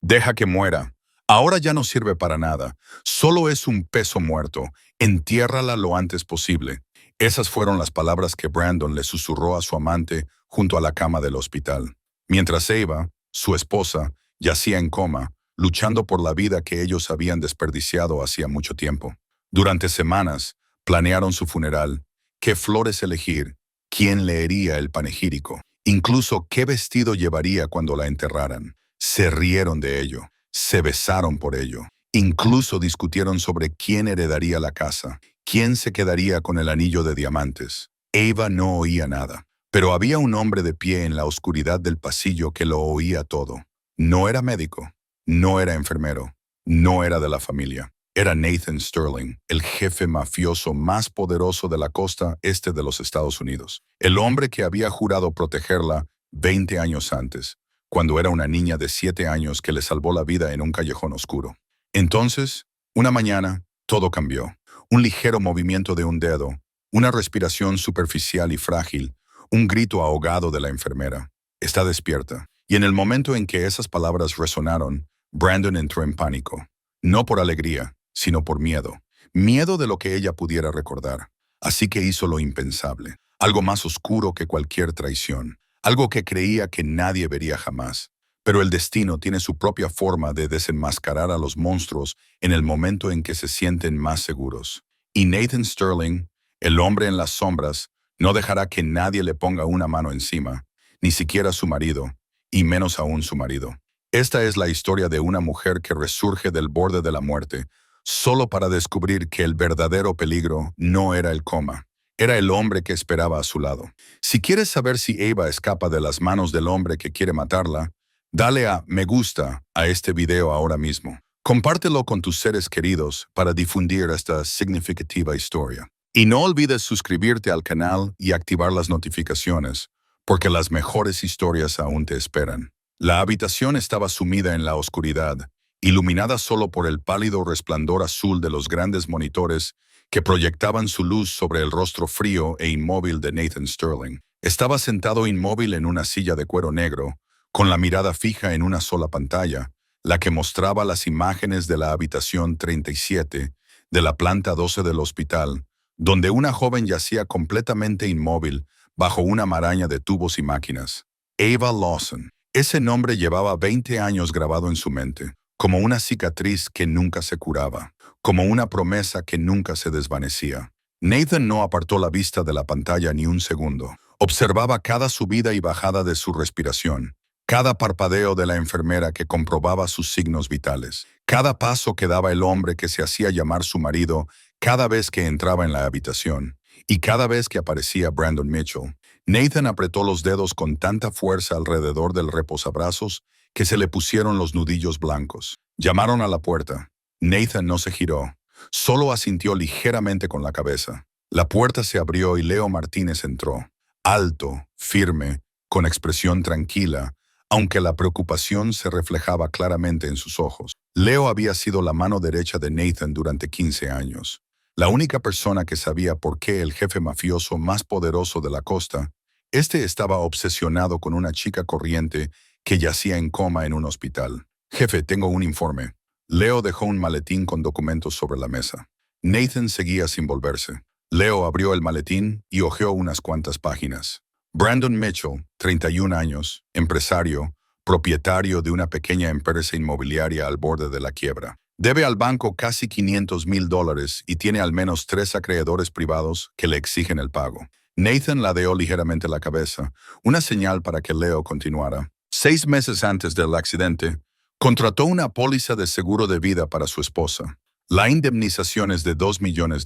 Deja que muera. Ahora ya no sirve para nada. Solo es un peso muerto. Entiérrala lo antes posible. Esas fueron las palabras que Brandon le susurró a su amante junto a la cama del hospital. Mientras Ava, su esposa, yacía en coma, luchando por la vida que ellos habían desperdiciado hacía mucho tiempo. Durante semanas, planearon su funeral, qué flores elegir, quién leería el panegírico, incluso qué vestido llevaría cuando la enterraran. Se rieron de ello, se besaron por ello, incluso discutieron sobre quién heredaría la casa, quién se quedaría con el anillo de diamantes. Ava no oía nada, pero había un hombre de pie en la oscuridad del pasillo que lo oía todo. No era médico, no era enfermero, no era de la familia. Era Nathan Sterling, el jefe mafioso más poderoso de la costa este de los Estados Unidos. El hombre que había jurado protegerla 20 años antes, cuando era una niña de 7 años que le salvó la vida en un callejón oscuro. Entonces, una mañana, todo cambió. Un ligero movimiento de un dedo, una respiración superficial y frágil, un grito ahogado de la enfermera. Está despierta. Y en el momento en que esas palabras resonaron, Brandon entró en pánico. No por alegría, sino por miedo. Miedo de lo que ella pudiera recordar. Así que hizo lo impensable. Algo más oscuro que cualquier traición. Algo que creía que nadie vería jamás. Pero el destino tiene su propia forma de desenmascarar a los monstruos en el momento en que se sienten más seguros. Y Nathan Sterling, el hombre en las sombras, no dejará que nadie le ponga una mano encima, ni siquiera su marido, y menos aún su marido. Esta es la historia de una mujer que resurge del borde de la muerte, solo para descubrir que el verdadero peligro no era el coma, era el hombre que esperaba a su lado. Si quieres saber si Ava escapa de las manos del hombre que quiere matarla, dale a me gusta a este video ahora mismo. Compártelo con tus seres queridos para difundir esta significativa historia. Y no olvides suscribirte al canal y activar las notificaciones, porque las mejores historias aún te esperan. La habitación estaba sumida en la oscuridad, iluminada solo por el pálido resplandor azul de los grandes monitores que proyectaban su luz sobre el rostro frío e inmóvil de Nathan Sterling. Estaba sentado inmóvil en una silla de cuero negro, con la mirada fija en una sola pantalla, la que mostraba las imágenes de la habitación 37 de la planta 12 del hospital, donde una joven yacía completamente inmóvil bajo una maraña de tubos y máquinas. Ava Lawson. Ese nombre llevaba 20 años grabado en su mente, como una cicatriz que nunca se curaba, como una promesa que nunca se desvanecía. Nathan no apartó la vista de la pantalla ni un segundo. Observaba cada subida y bajada de su respiración, cada parpadeo de la enfermera que comprobaba sus signos vitales, cada paso que daba el hombre que se hacía llamar su marido cada vez que entraba en la habitación, y cada vez que aparecía Brandon Mitchell. Nathan apretó los dedos con tanta fuerza alrededor del reposabrazos que se le pusieron los nudillos blancos. Llamaron a la puerta. Nathan no se giró, solo asintió ligeramente con la cabeza. La puerta se abrió y Leo Martínez entró, alto, firme, con expresión tranquila, aunque la preocupación se reflejaba claramente en sus ojos. Leo había sido la mano derecha de Nathan durante 15 años. La única persona que sabía por qué el jefe mafioso más poderoso de la costa, estaba obsesionado con una chica corriente que yacía en coma en un hospital. Jefe, tengo un informe. Leo dejó un maletín con documentos sobre la mesa. Nathan seguía sin volverse. Leo abrió el maletín y hojeó unas cuantas páginas. Brandon Mitchell, 31 años, empresario, propietario de una pequeña empresa inmobiliaria al borde de la quiebra. Debe al banco casi $500,000 y tiene al menos 3 acreedores privados que le exigen el pago. Nathan ladeó ligeramente la cabeza, una señal para que Leo continuara. 6 meses antes del accidente, contrató una póliza de seguro de vida para su esposa. La indemnización es de $2 millones.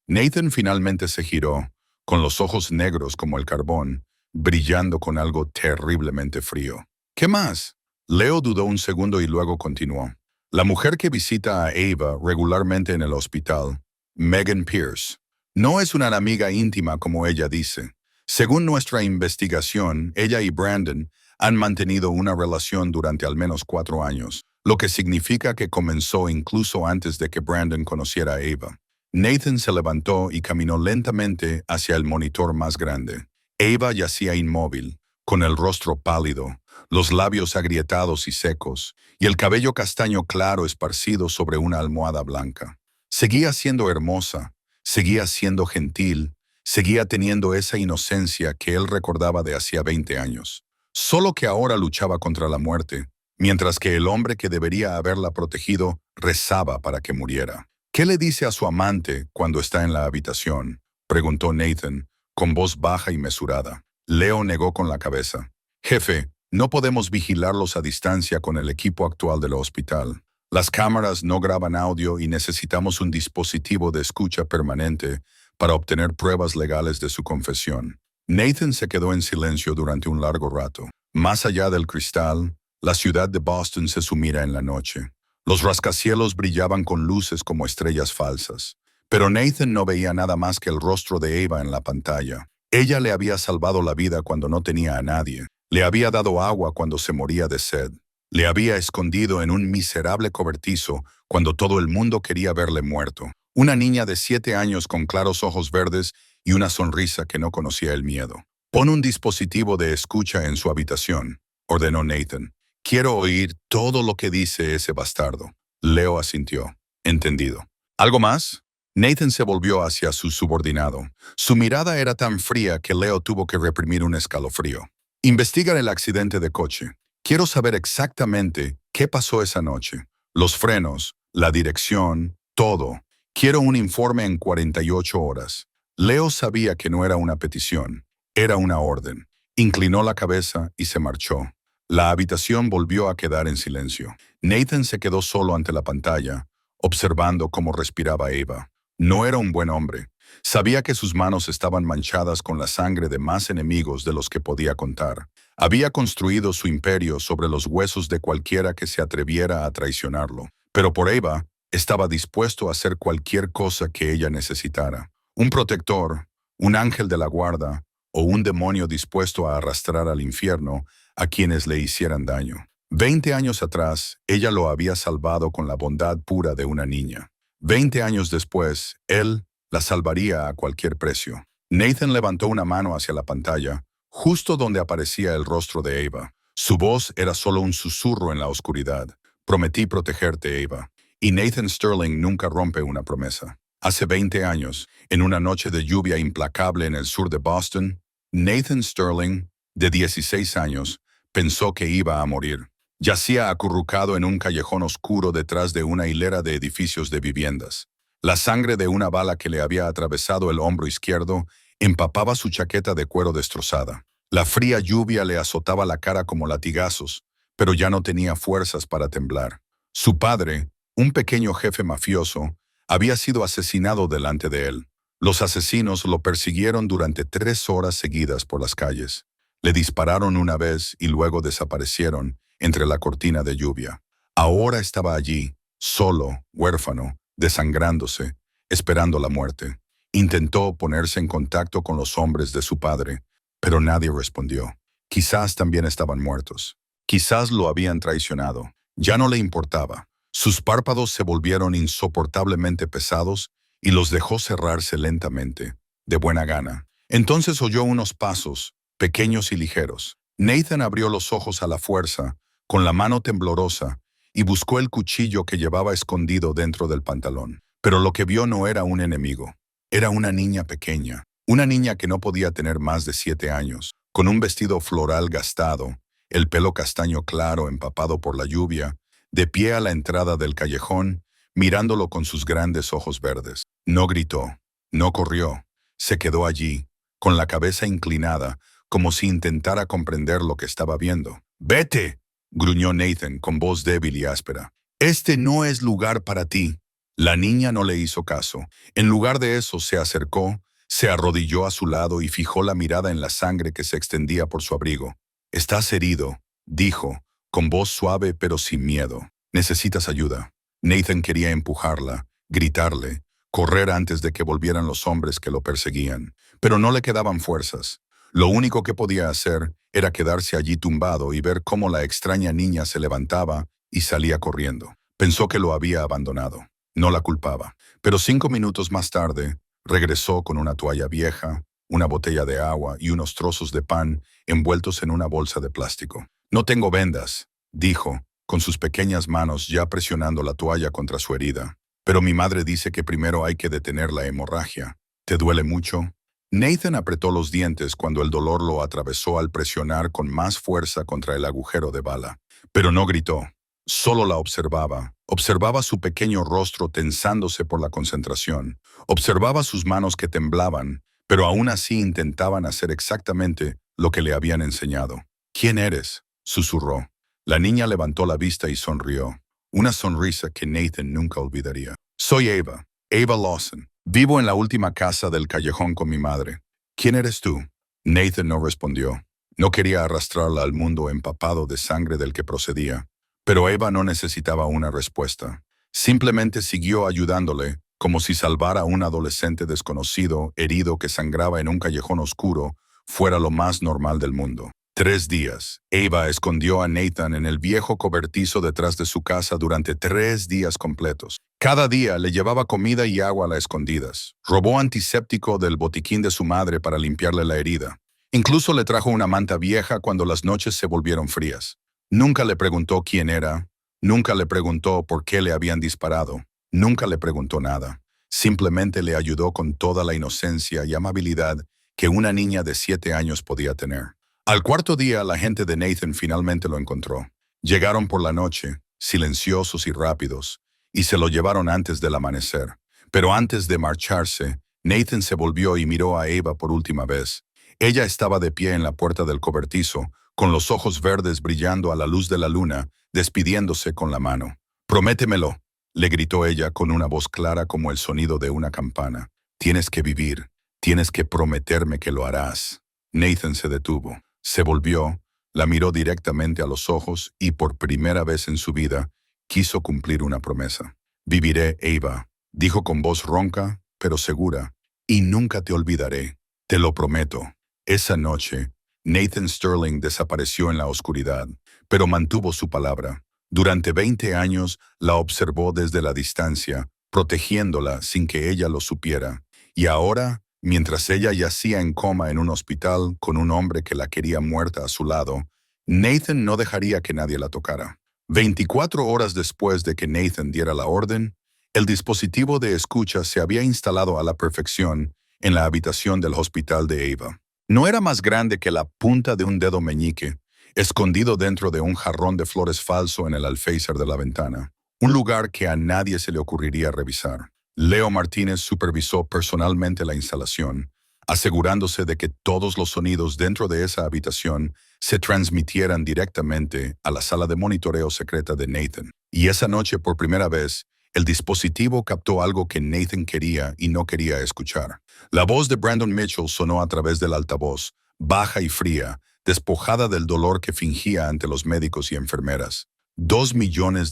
Nathan finalmente se giró, con los ojos negros como el carbón, brillando con algo terriblemente frío. ¿Qué más? Leo dudó un segundo y luego continuó. La mujer que visita a Ava regularmente en el hospital, Megan Pierce, no es una amiga íntima como ella dice. Según nuestra investigación, ella y Brandon han mantenido una relación durante al menos 4 años, lo que significa que comenzó incluso antes de que Brandon conociera a Ava. Nathan se levantó y caminó lentamente hacia el monitor más grande. Ava yacía inmóvil, con el rostro pálido, los labios agrietados y secos, y el cabello castaño claro esparcido sobre una almohada blanca. Seguía siendo hermosa, seguía siendo gentil, seguía teniendo esa inocencia que él recordaba de hacía 20 años. Solo que ahora luchaba contra la muerte, mientras que el hombre que debería haberla protegido rezaba para que muriera. ¿Qué le dice a su amante cuando está en la habitación?, preguntó Nathan, con voz baja y mesurada. Leo negó con la cabeza. Jefe, no podemos vigilarlos a distancia con el equipo actual del hospital. Las cámaras no graban audio y necesitamos un dispositivo de escucha permanente para obtener pruebas legales de su confesión. Nathan se quedó en silencio durante un largo rato. Más allá del cristal, la ciudad de Boston se sumía en la noche. Los rascacielos brillaban con luces como estrellas falsas. Pero Nathan no veía nada más que el rostro de Eva en la pantalla. Ella le había salvado la vida cuando no tenía a nadie. Le había dado agua cuando se moría de sed. Le había escondido en un miserable cobertizo cuando todo el mundo quería verle muerto. Una niña de 7 años con claros ojos verdes y una sonrisa que no conocía el miedo. Pon un dispositivo de escucha en su habitación, ordenó Nathan. Quiero oír todo lo que dice ese bastardo. Leo asintió. Entendido. ¿Algo más? Nathan se volvió hacia su subordinado. Su mirada era tan fría que Leo tuvo que reprimir un escalofrío. Investiga el accidente de coche. Quiero saber exactamente qué pasó esa noche. Los frenos, la dirección, todo. Quiero un informe en 48 horas. Leo sabía que no era una petición, era una orden. Inclinó la cabeza y se marchó. La habitación volvió a quedar en silencio. Nathan se quedó solo ante la pantalla, observando cómo respiraba Eva. No era un buen hombre. Sabía que sus manos estaban manchadas con la sangre de más enemigos de los que podía contar. Había construido su imperio sobre los huesos de cualquiera que se atreviera a traicionarlo. Pero por Eva, estaba dispuesto a hacer cualquier cosa que ella necesitara. Un protector, un ángel de la guarda o un demonio dispuesto a arrastrar al infierno a quienes le hicieran daño. 20 años atrás, ella lo había salvado con la bondad pura de una niña. 20 años después, él la salvaría a cualquier precio. Nathan levantó una mano hacia la pantalla, justo donde aparecía el rostro de Eva. Su voz era solo un susurro en la oscuridad. Prometí protegerte, Eva. Y Nathan Sterling nunca rompe una promesa. Hace 20 años, en una noche de lluvia implacable en el sur de Boston, Nathan Sterling, de 16 años, pensó que iba a morir. Yacía acurrucado en un callejón oscuro detrás de una hilera de edificios de viviendas. La sangre de una bala que le había atravesado el hombro izquierdo empapaba su chaqueta de cuero destrozada. La fría lluvia le azotaba la cara como latigazos, pero ya no tenía fuerzas para temblar. Su padre, un pequeño jefe mafioso, había sido asesinado delante de él. Los asesinos lo persiguieron durante 3 horas seguidas por las calles. Le dispararon una vez y luego desaparecieron entre la cortina de lluvia. Ahora estaba allí, solo, huérfano, desangrándose, esperando la muerte. Intentó ponerse en contacto con los hombres de su padre, pero nadie respondió. Quizás también estaban muertos. Quizás lo habían traicionado. Ya no le importaba. Sus párpados se volvieron insoportablemente pesados y los dejó cerrarse lentamente, de buena gana. Entonces oyó unos pasos, pequeños y ligeros. Nathan abrió los ojos a la fuerza, con la mano temblorosa, y buscó el cuchillo que llevaba escondido dentro del pantalón. Pero lo que vio no era un enemigo. Era una niña pequeña, una niña que no podía tener más de 7 años, con un vestido floral gastado, el pelo castaño claro empapado por la lluvia, de pie a la entrada del callejón, mirándolo con sus grandes ojos verdes. No gritó, no corrió, se quedó allí, con la cabeza inclinada, como si intentara comprender lo que estaba viendo. «¡Vete!», gruñó Nathan con voz débil y áspera. «Este no es lugar para ti». La niña no le hizo caso. En lugar de eso, se acercó, se arrodilló a su lado y fijó la mirada en la sangre que se extendía por su abrigo. «Estás herido», dijo, con voz suave pero sin miedo. «Necesitas ayuda». Nathan quería empujarla, gritarle, correr antes de que volvieran los hombres que lo perseguían, pero no le quedaban fuerzas. Lo único que podía hacer era quedarse allí tumbado y ver cómo la extraña niña se levantaba y salía corriendo. Pensó que lo había abandonado. No la culpaba. Pero 5 minutos más tarde, regresó con una toalla vieja, una botella de agua y unos trozos de pan envueltos en una bolsa de plástico. No tengo vendas, dijo, con sus pequeñas manos ya presionando la toalla contra su herida. Pero mi madre dice que primero hay que detener la hemorragia. ¿Te duele mucho? Nathan apretó los dientes cuando el dolor lo atravesó al presionar con más fuerza contra el agujero de bala. Pero no gritó. Solo la observaba. Observaba su pequeño rostro tensándose por la concentración. Observaba sus manos que temblaban, pero aún así intentaban hacer exactamente lo que le habían enseñado. ¿Quién eres?, susurró. La niña levantó la vista y sonrió. Una sonrisa que Nathan nunca olvidaría. Soy Ava, Ava Lawson. Vivo en la última casa del callejón con mi madre. ¿Quién eres tú? Nathan no respondió. No quería arrastrarla al mundo empapado de sangre del que procedía. Pero Ava no necesitaba una respuesta. Simplemente siguió ayudándole, como si salvar a un adolescente desconocido, herido que sangraba en un callejón oscuro, fuera lo más normal del mundo. 3 días. Ava escondió a Nathan en el viejo cobertizo detrás de su casa durante 3 días completos. Cada día le llevaba comida y agua a las escondidas. Robó antiséptico del botiquín de su madre para limpiarle la herida. Incluso le trajo una manta vieja cuando las noches se volvieron frías. Nunca le preguntó quién era. Nunca le preguntó por qué le habían disparado. Nunca le preguntó nada. Simplemente le ayudó con toda la inocencia y amabilidad que una niña de 7 años podía tener. Al cuarto día, la gente de Nathan finalmente lo encontró. Llegaron por la noche, silenciosos y rápidos, y se lo llevaron antes del amanecer. Pero antes de marcharse, Nathan se volvió y miró a Ava por última vez. Ella estaba de pie en la puerta del cobertizo, con los ojos verdes brillando a la luz de la luna, despidiéndose con la mano. «Prométemelo», le gritó ella con una voz clara como el sonido de una campana. «Tienes que vivir. Tienes que prometerme que lo harás». Nathan se detuvo. Se volvió, la miró directamente a los ojos y por primera vez en su vida quiso cumplir una promesa. «Viviré, Ava», dijo con voz ronca, pero segura, «y nunca te olvidaré. Te lo prometo». Esa noche, Nathan Sterling desapareció en la oscuridad, pero mantuvo su palabra. Durante 20 años la observó desde la distancia, protegiéndola sin que ella lo supiera. Y ahora, mientras ella yacía en coma en un hospital con un hombre que la quería muerta a su lado, Nathan no dejaría que nadie la tocara. 24 horas después de que Nathan diera la orden, el dispositivo de escucha se había instalado a la perfección en la habitación del hospital de Ava. No era más grande que la punta de un dedo meñique, escondido dentro de un jarrón de flores falso en el alféizar de la ventana, un lugar que a nadie se le ocurriría revisar. Leo Martínez supervisó personalmente la instalación, asegurándose de que todos los sonidos dentro de esa habitación se transmitieran directamente a la sala de monitoreo secreta de Nathan. Y esa noche, por primera vez, el dispositivo captó algo que Nathan quería y no quería escuchar. La voz de Brandon Mitchell sonó a través del altavoz, baja y fría, despojada del dolor que fingía ante los médicos y enfermeras. $2 millones,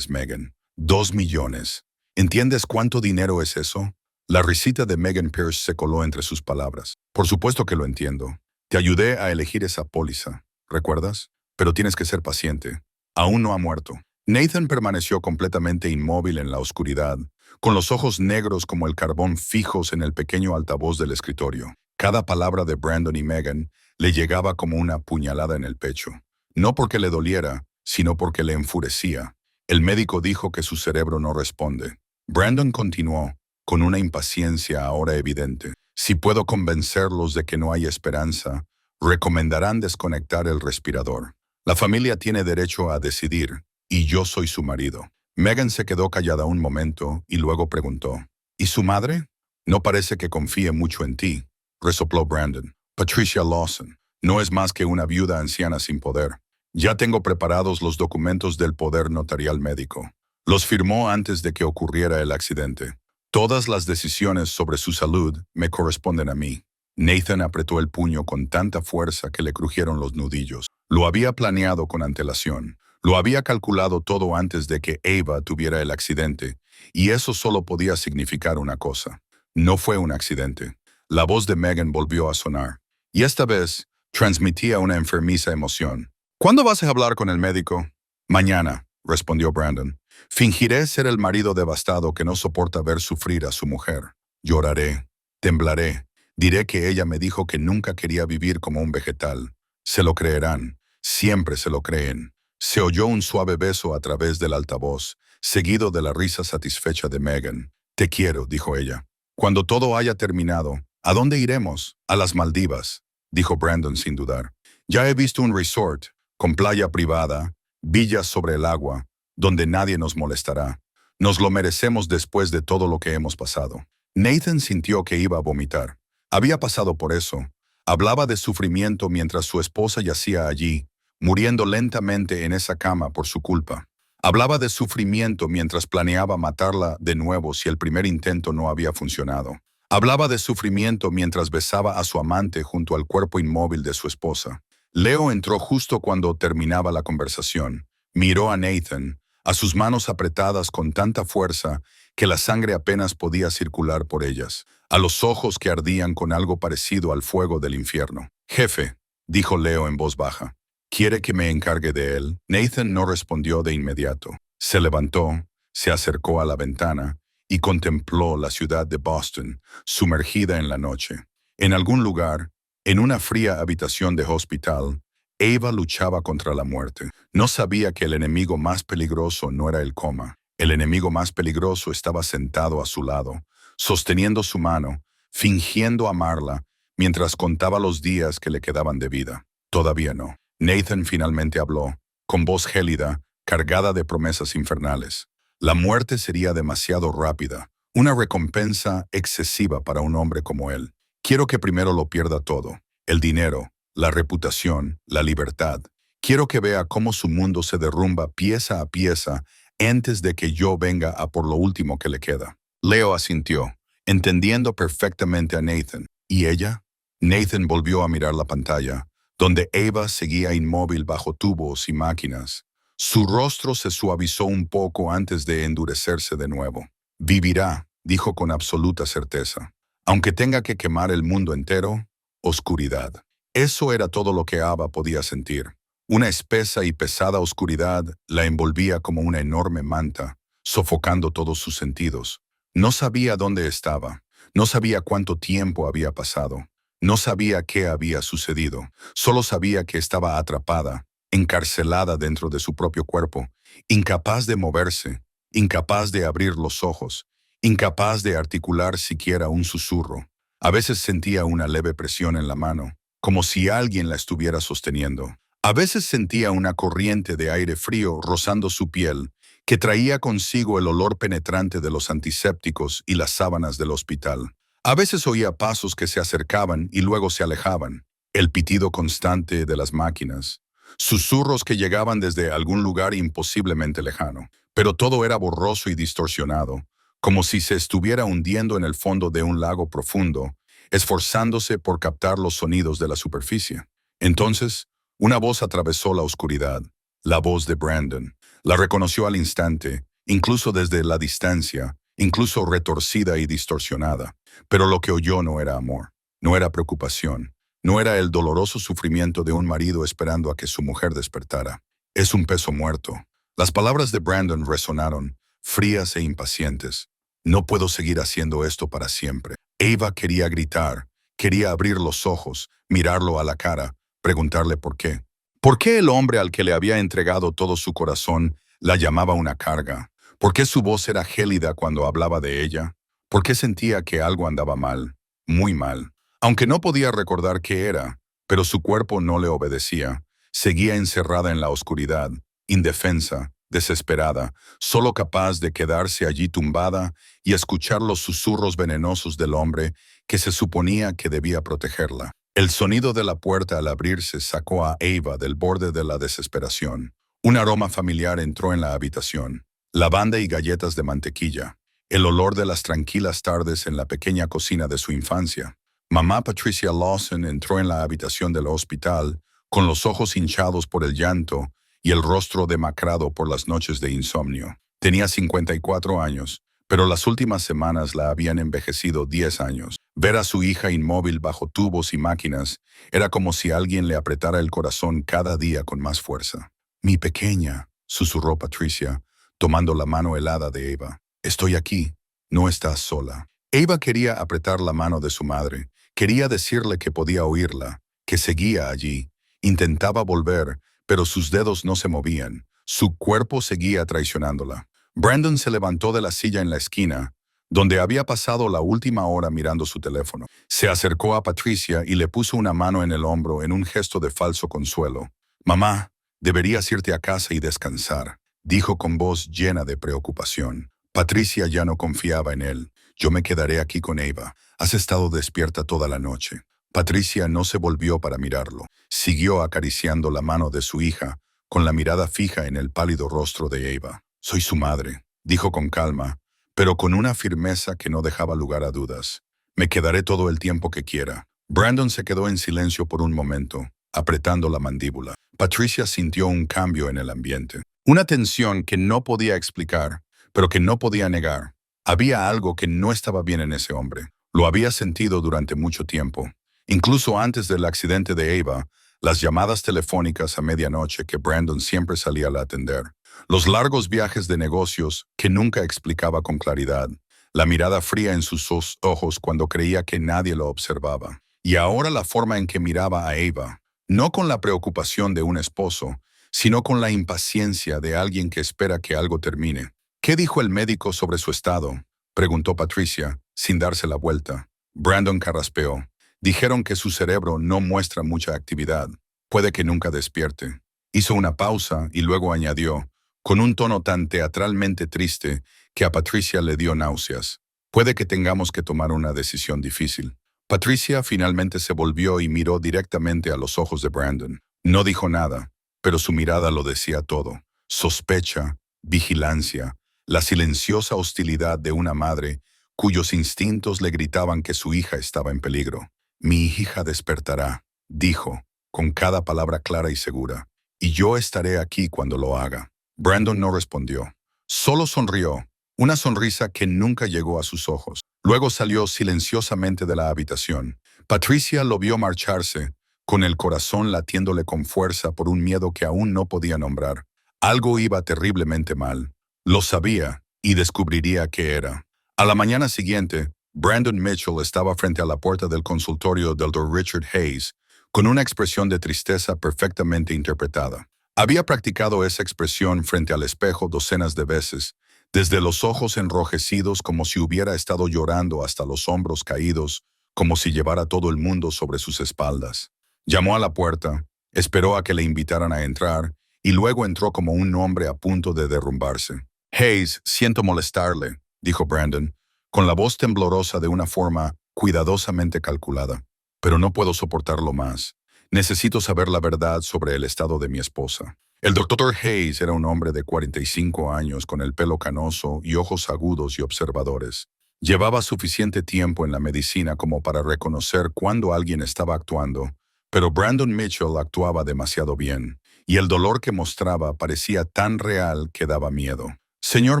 Megan. 2 millones. ¿Entiendes cuánto dinero es eso? La risita de Megan Pierce se coló entre sus palabras. Por supuesto que lo entiendo. Te ayudé a elegir esa póliza, ¿recuerdas? Pero tienes que ser paciente. Aún no ha muerto. Nathan permaneció completamente inmóvil en la oscuridad, con los ojos negros como el carbón fijos en el pequeño altavoz del escritorio. Cada palabra de Brandon y Megan le llegaba como una puñalada en el pecho. No porque le doliera, sino porque le enfurecía. El médico dijo que su cerebro no responde. Brandon continuó, con una impaciencia ahora evidente. Si puedo convencerlos de que no hay esperanza, recomendarán desconectar el respirador. La familia tiene derecho a decidir, y yo soy su marido. Megan se quedó callada un momento y luego preguntó, ¿y su madre? No parece que confíe mucho en ti, resopló Brandon. Patricia Lawson no es más que una viuda anciana sin poder. Ya tengo preparados los documentos del poder notarial médico. Los firmó antes de que ocurriera el accidente. Todas las decisiones sobre su salud me corresponden a mí. Nathan apretó el puño con tanta fuerza que le crujieron los nudillos. Lo había planeado con antelación. Lo había calculado todo antes de que Ava tuviera el accidente, y eso solo podía significar una cosa. No fue un accidente. La voz de Megan volvió a sonar, y esta vez transmitía una enfermiza emoción. ¿Cuándo vas a hablar con el médico? Mañana, respondió Brandon. Fingiré ser el marido devastado que no soporta ver sufrir a su mujer. Lloraré, temblaré, diré que ella me dijo que nunca quería vivir como un vegetal. Se lo creerán. Siempre se lo creen. Se oyó un suave beso a través del altavoz, seguido de la risa satisfecha de Megan. Te quiero, dijo ella. Cuando todo haya terminado, ¿a dónde iremos? A las Maldivas, dijo Brandon sin dudar. Ya he visto un resort, con playa privada, villas sobre el agua, donde nadie nos molestará. Nos lo merecemos después de todo lo que hemos pasado. Nathan sintió que iba a vomitar. Había pasado por eso. Hablaba de sufrimiento mientras su esposa yacía allí, muriendo lentamente en esa cama por su culpa. Hablaba de sufrimiento mientras planeaba matarla de nuevo si el primer intento no había funcionado. Hablaba de sufrimiento mientras besaba a su amante junto al cuerpo inmóvil de su esposa. Leo entró justo cuando terminaba la conversación. Miró a Nathan, a sus manos apretadas con tanta fuerza que la sangre apenas podía circular por ellas, a los ojos que ardían con algo parecido al fuego del infierno. Jefe, dijo Leo en voz baja. ¿Quiere que me encargue de él? Nathan no respondió de inmediato. Se levantó, se acercó a la ventana y contempló la ciudad de Boston, sumergida en la noche. En algún lugar, en una fría habitación de hospital, Ava luchaba contra la muerte. No sabía que el enemigo más peligroso no era el coma. El enemigo más peligroso estaba sentado a su lado, sosteniendo su mano, fingiendo amarla, mientras contaba los días que le quedaban de vida. Todavía no. Nathan finalmente habló, con voz gélida, cargada de promesas infernales. La muerte sería demasiado rápida, una recompensa excesiva para un hombre como él. Quiero que primero lo pierda todo, el dinero, la reputación, la libertad. Quiero que vea cómo su mundo se derrumba pieza a pieza antes de que yo venga a por lo último que le queda. Leo asintió, entendiendo perfectamente a Nathan. ¿Y ella? Nathan volvió a mirar la pantalla, donde Ava seguía inmóvil bajo tubos y máquinas. Su rostro se suavizó un poco antes de endurecerse de nuevo. Vivirá, dijo con absoluta certeza. Aunque tenga que quemar el mundo entero, oscuridad. Eso era todo lo que Ava podía sentir. Una espesa y pesada oscuridad la envolvía como una enorme manta, sofocando todos sus sentidos. No sabía dónde estaba, no sabía cuánto tiempo había pasado. No sabía qué había sucedido, solo sabía que estaba atrapada, encarcelada dentro de su propio cuerpo, incapaz de moverse, incapaz de abrir los ojos, incapaz de articular siquiera un susurro. A veces sentía una leve presión en la mano, como si alguien la estuviera sosteniendo. A veces sentía una corriente de aire frío rozando su piel, que traía consigo el olor penetrante de los antisépticos y las sábanas del hospital. A veces oía pasos que se acercaban y luego se alejaban, el pitido constante de las máquinas, susurros que llegaban desde algún lugar imposiblemente lejano. Pero todo era borroso y distorsionado, como si se estuviera hundiendo en el fondo de un lago profundo, esforzándose por captar los sonidos de la superficie. Entonces, una voz atravesó la oscuridad, la voz de Brandon. La reconoció al instante, incluso desde la distancia, incluso retorcida y distorsionada. Pero lo que oyó no era amor, no era preocupación, no era el doloroso sufrimiento de un marido esperando a que su mujer despertara. Es un peso muerto. Las palabras de Brandon resonaron, frías e impacientes. No puedo seguir haciendo esto para siempre. Ava quería gritar, quería abrir los ojos, mirarlo a la cara, preguntarle por qué. ¿Por qué el hombre al que le había entregado todo su corazón la llamaba una carga? ¿Por qué su voz era gélida cuando hablaba de ella? ¿Por qué sentía que algo andaba mal? Muy mal. Aunque no podía recordar qué era, pero su cuerpo no le obedecía. Seguía encerrada en la oscuridad, indefensa, desesperada, solo capaz de quedarse allí tumbada y escuchar los susurros venenosos del hombre que se suponía que debía protegerla. El sonido de la puerta al abrirse sacó a Ava del borde de la desesperación. Un aroma familiar entró en la habitación. Lavanda y galletas de mantequilla. El olor de las tranquilas tardes en la pequeña cocina de su infancia. Mamá Patricia Lawson entró en la habitación del hospital, con los ojos hinchados por el llanto y el rostro demacrado por las noches de insomnio. Tenía 54 años, pero las últimas semanas la habían envejecido 10 años. Ver a su hija inmóvil bajo tubos y máquinas era como si alguien le apretara el corazón cada día con más fuerza. «Mi pequeña», susurró Patricia, tomando la mano helada de Ava. «Estoy aquí. No estás sola». Ava quería apretar la mano de su madre. Quería decirle que podía oírla, que seguía allí. Intentaba volver, pero sus dedos no se movían. Su cuerpo seguía traicionándola. Brandon se levantó de la silla en la esquina, donde había pasado la última hora mirando su teléfono. Se acercó a Patricia y le puso una mano en el hombro en un gesto de falso consuelo. «Mamá, deberías irte a casa y descansar», dijo con voz llena de preocupación. Patricia ya no confiaba en él. «Yo me quedaré aquí con Eva. Has estado despierta toda la noche». Patricia no se volvió para mirarlo. Siguió acariciando la mano de su hija, con la mirada fija en el pálido rostro de Eva. «Soy su madre», dijo con calma, pero con una firmeza que no dejaba lugar a dudas. «Me quedaré todo el tiempo que quiera». Brandon se quedó en silencio por un momento, apretando la mandíbula. Patricia sintió un cambio en el ambiente. Una tensión que no podía explicar, pero que no podía negar. Había algo que no estaba bien en ese hombre. Lo había sentido durante mucho tiempo. Incluso antes del accidente de Eva, las llamadas telefónicas a medianoche que Brandon siempre salía a atender. Los largos viajes de negocios que nunca explicaba con claridad. La mirada fría en sus ojos cuando creía que nadie lo observaba. Y ahora la forma en que miraba a Eva, no con la preocupación de un esposo, sino con la impaciencia de alguien que espera que algo termine. «¿Qué dijo el médico sobre su estado?», preguntó Patricia, sin darse la vuelta. Brandon carraspeó. «Dijeron que su cerebro no muestra mucha actividad. Puede que nunca despierte». Hizo una pausa y luego añadió, con un tono tan teatralmente triste que a Patricia le dio náuseas. «Puede que tengamos que tomar una decisión difícil». Patricia finalmente se volvió y miró directamente a los ojos de Brandon. No dijo nada, pero su mirada lo decía todo. Sospecha, vigilancia, la silenciosa hostilidad de una madre cuyos instintos le gritaban que su hija estaba en peligro. «Mi hija despertará», dijo, con cada palabra clara y segura, «y yo estaré aquí cuando lo haga». Brandon no respondió. Solo sonrió, una sonrisa que nunca llegó a sus ojos. Luego salió silenciosamente de la habitación. Patricia lo vio marcharse, con el corazón latiéndole con fuerza por un miedo que aún no podía nombrar. Algo iba terriblemente mal. Lo sabía y descubriría qué era. A la mañana siguiente, Brandon Mitchell estaba frente a la puerta del consultorio del Dr. Richard Hayes, con una expresión de tristeza perfectamente interpretada. Había practicado esa expresión frente al espejo docenas de veces, desde los ojos enrojecidos como si hubiera estado llorando hasta los hombros caídos, como si llevara todo el mundo sobre sus espaldas. Llamó a la puerta, esperó a que le invitaran a entrar, y luego entró como un hombre a punto de derrumbarse. «Hayes, siento molestarle», dijo Brandon, con la voz temblorosa de una forma cuidadosamente calculada. «Pero no puedo soportarlo más. Necesito saber la verdad sobre el estado de mi esposa». El Dr. Hayes era un hombre de 45 años con el pelo canoso y ojos agudos y observadores. Llevaba suficiente tiempo en la medicina como para reconocer cuando alguien estaba actuando, pero Brandon Mitchell actuaba demasiado bien, y el dolor que mostraba parecía tan real que daba miedo. «Señor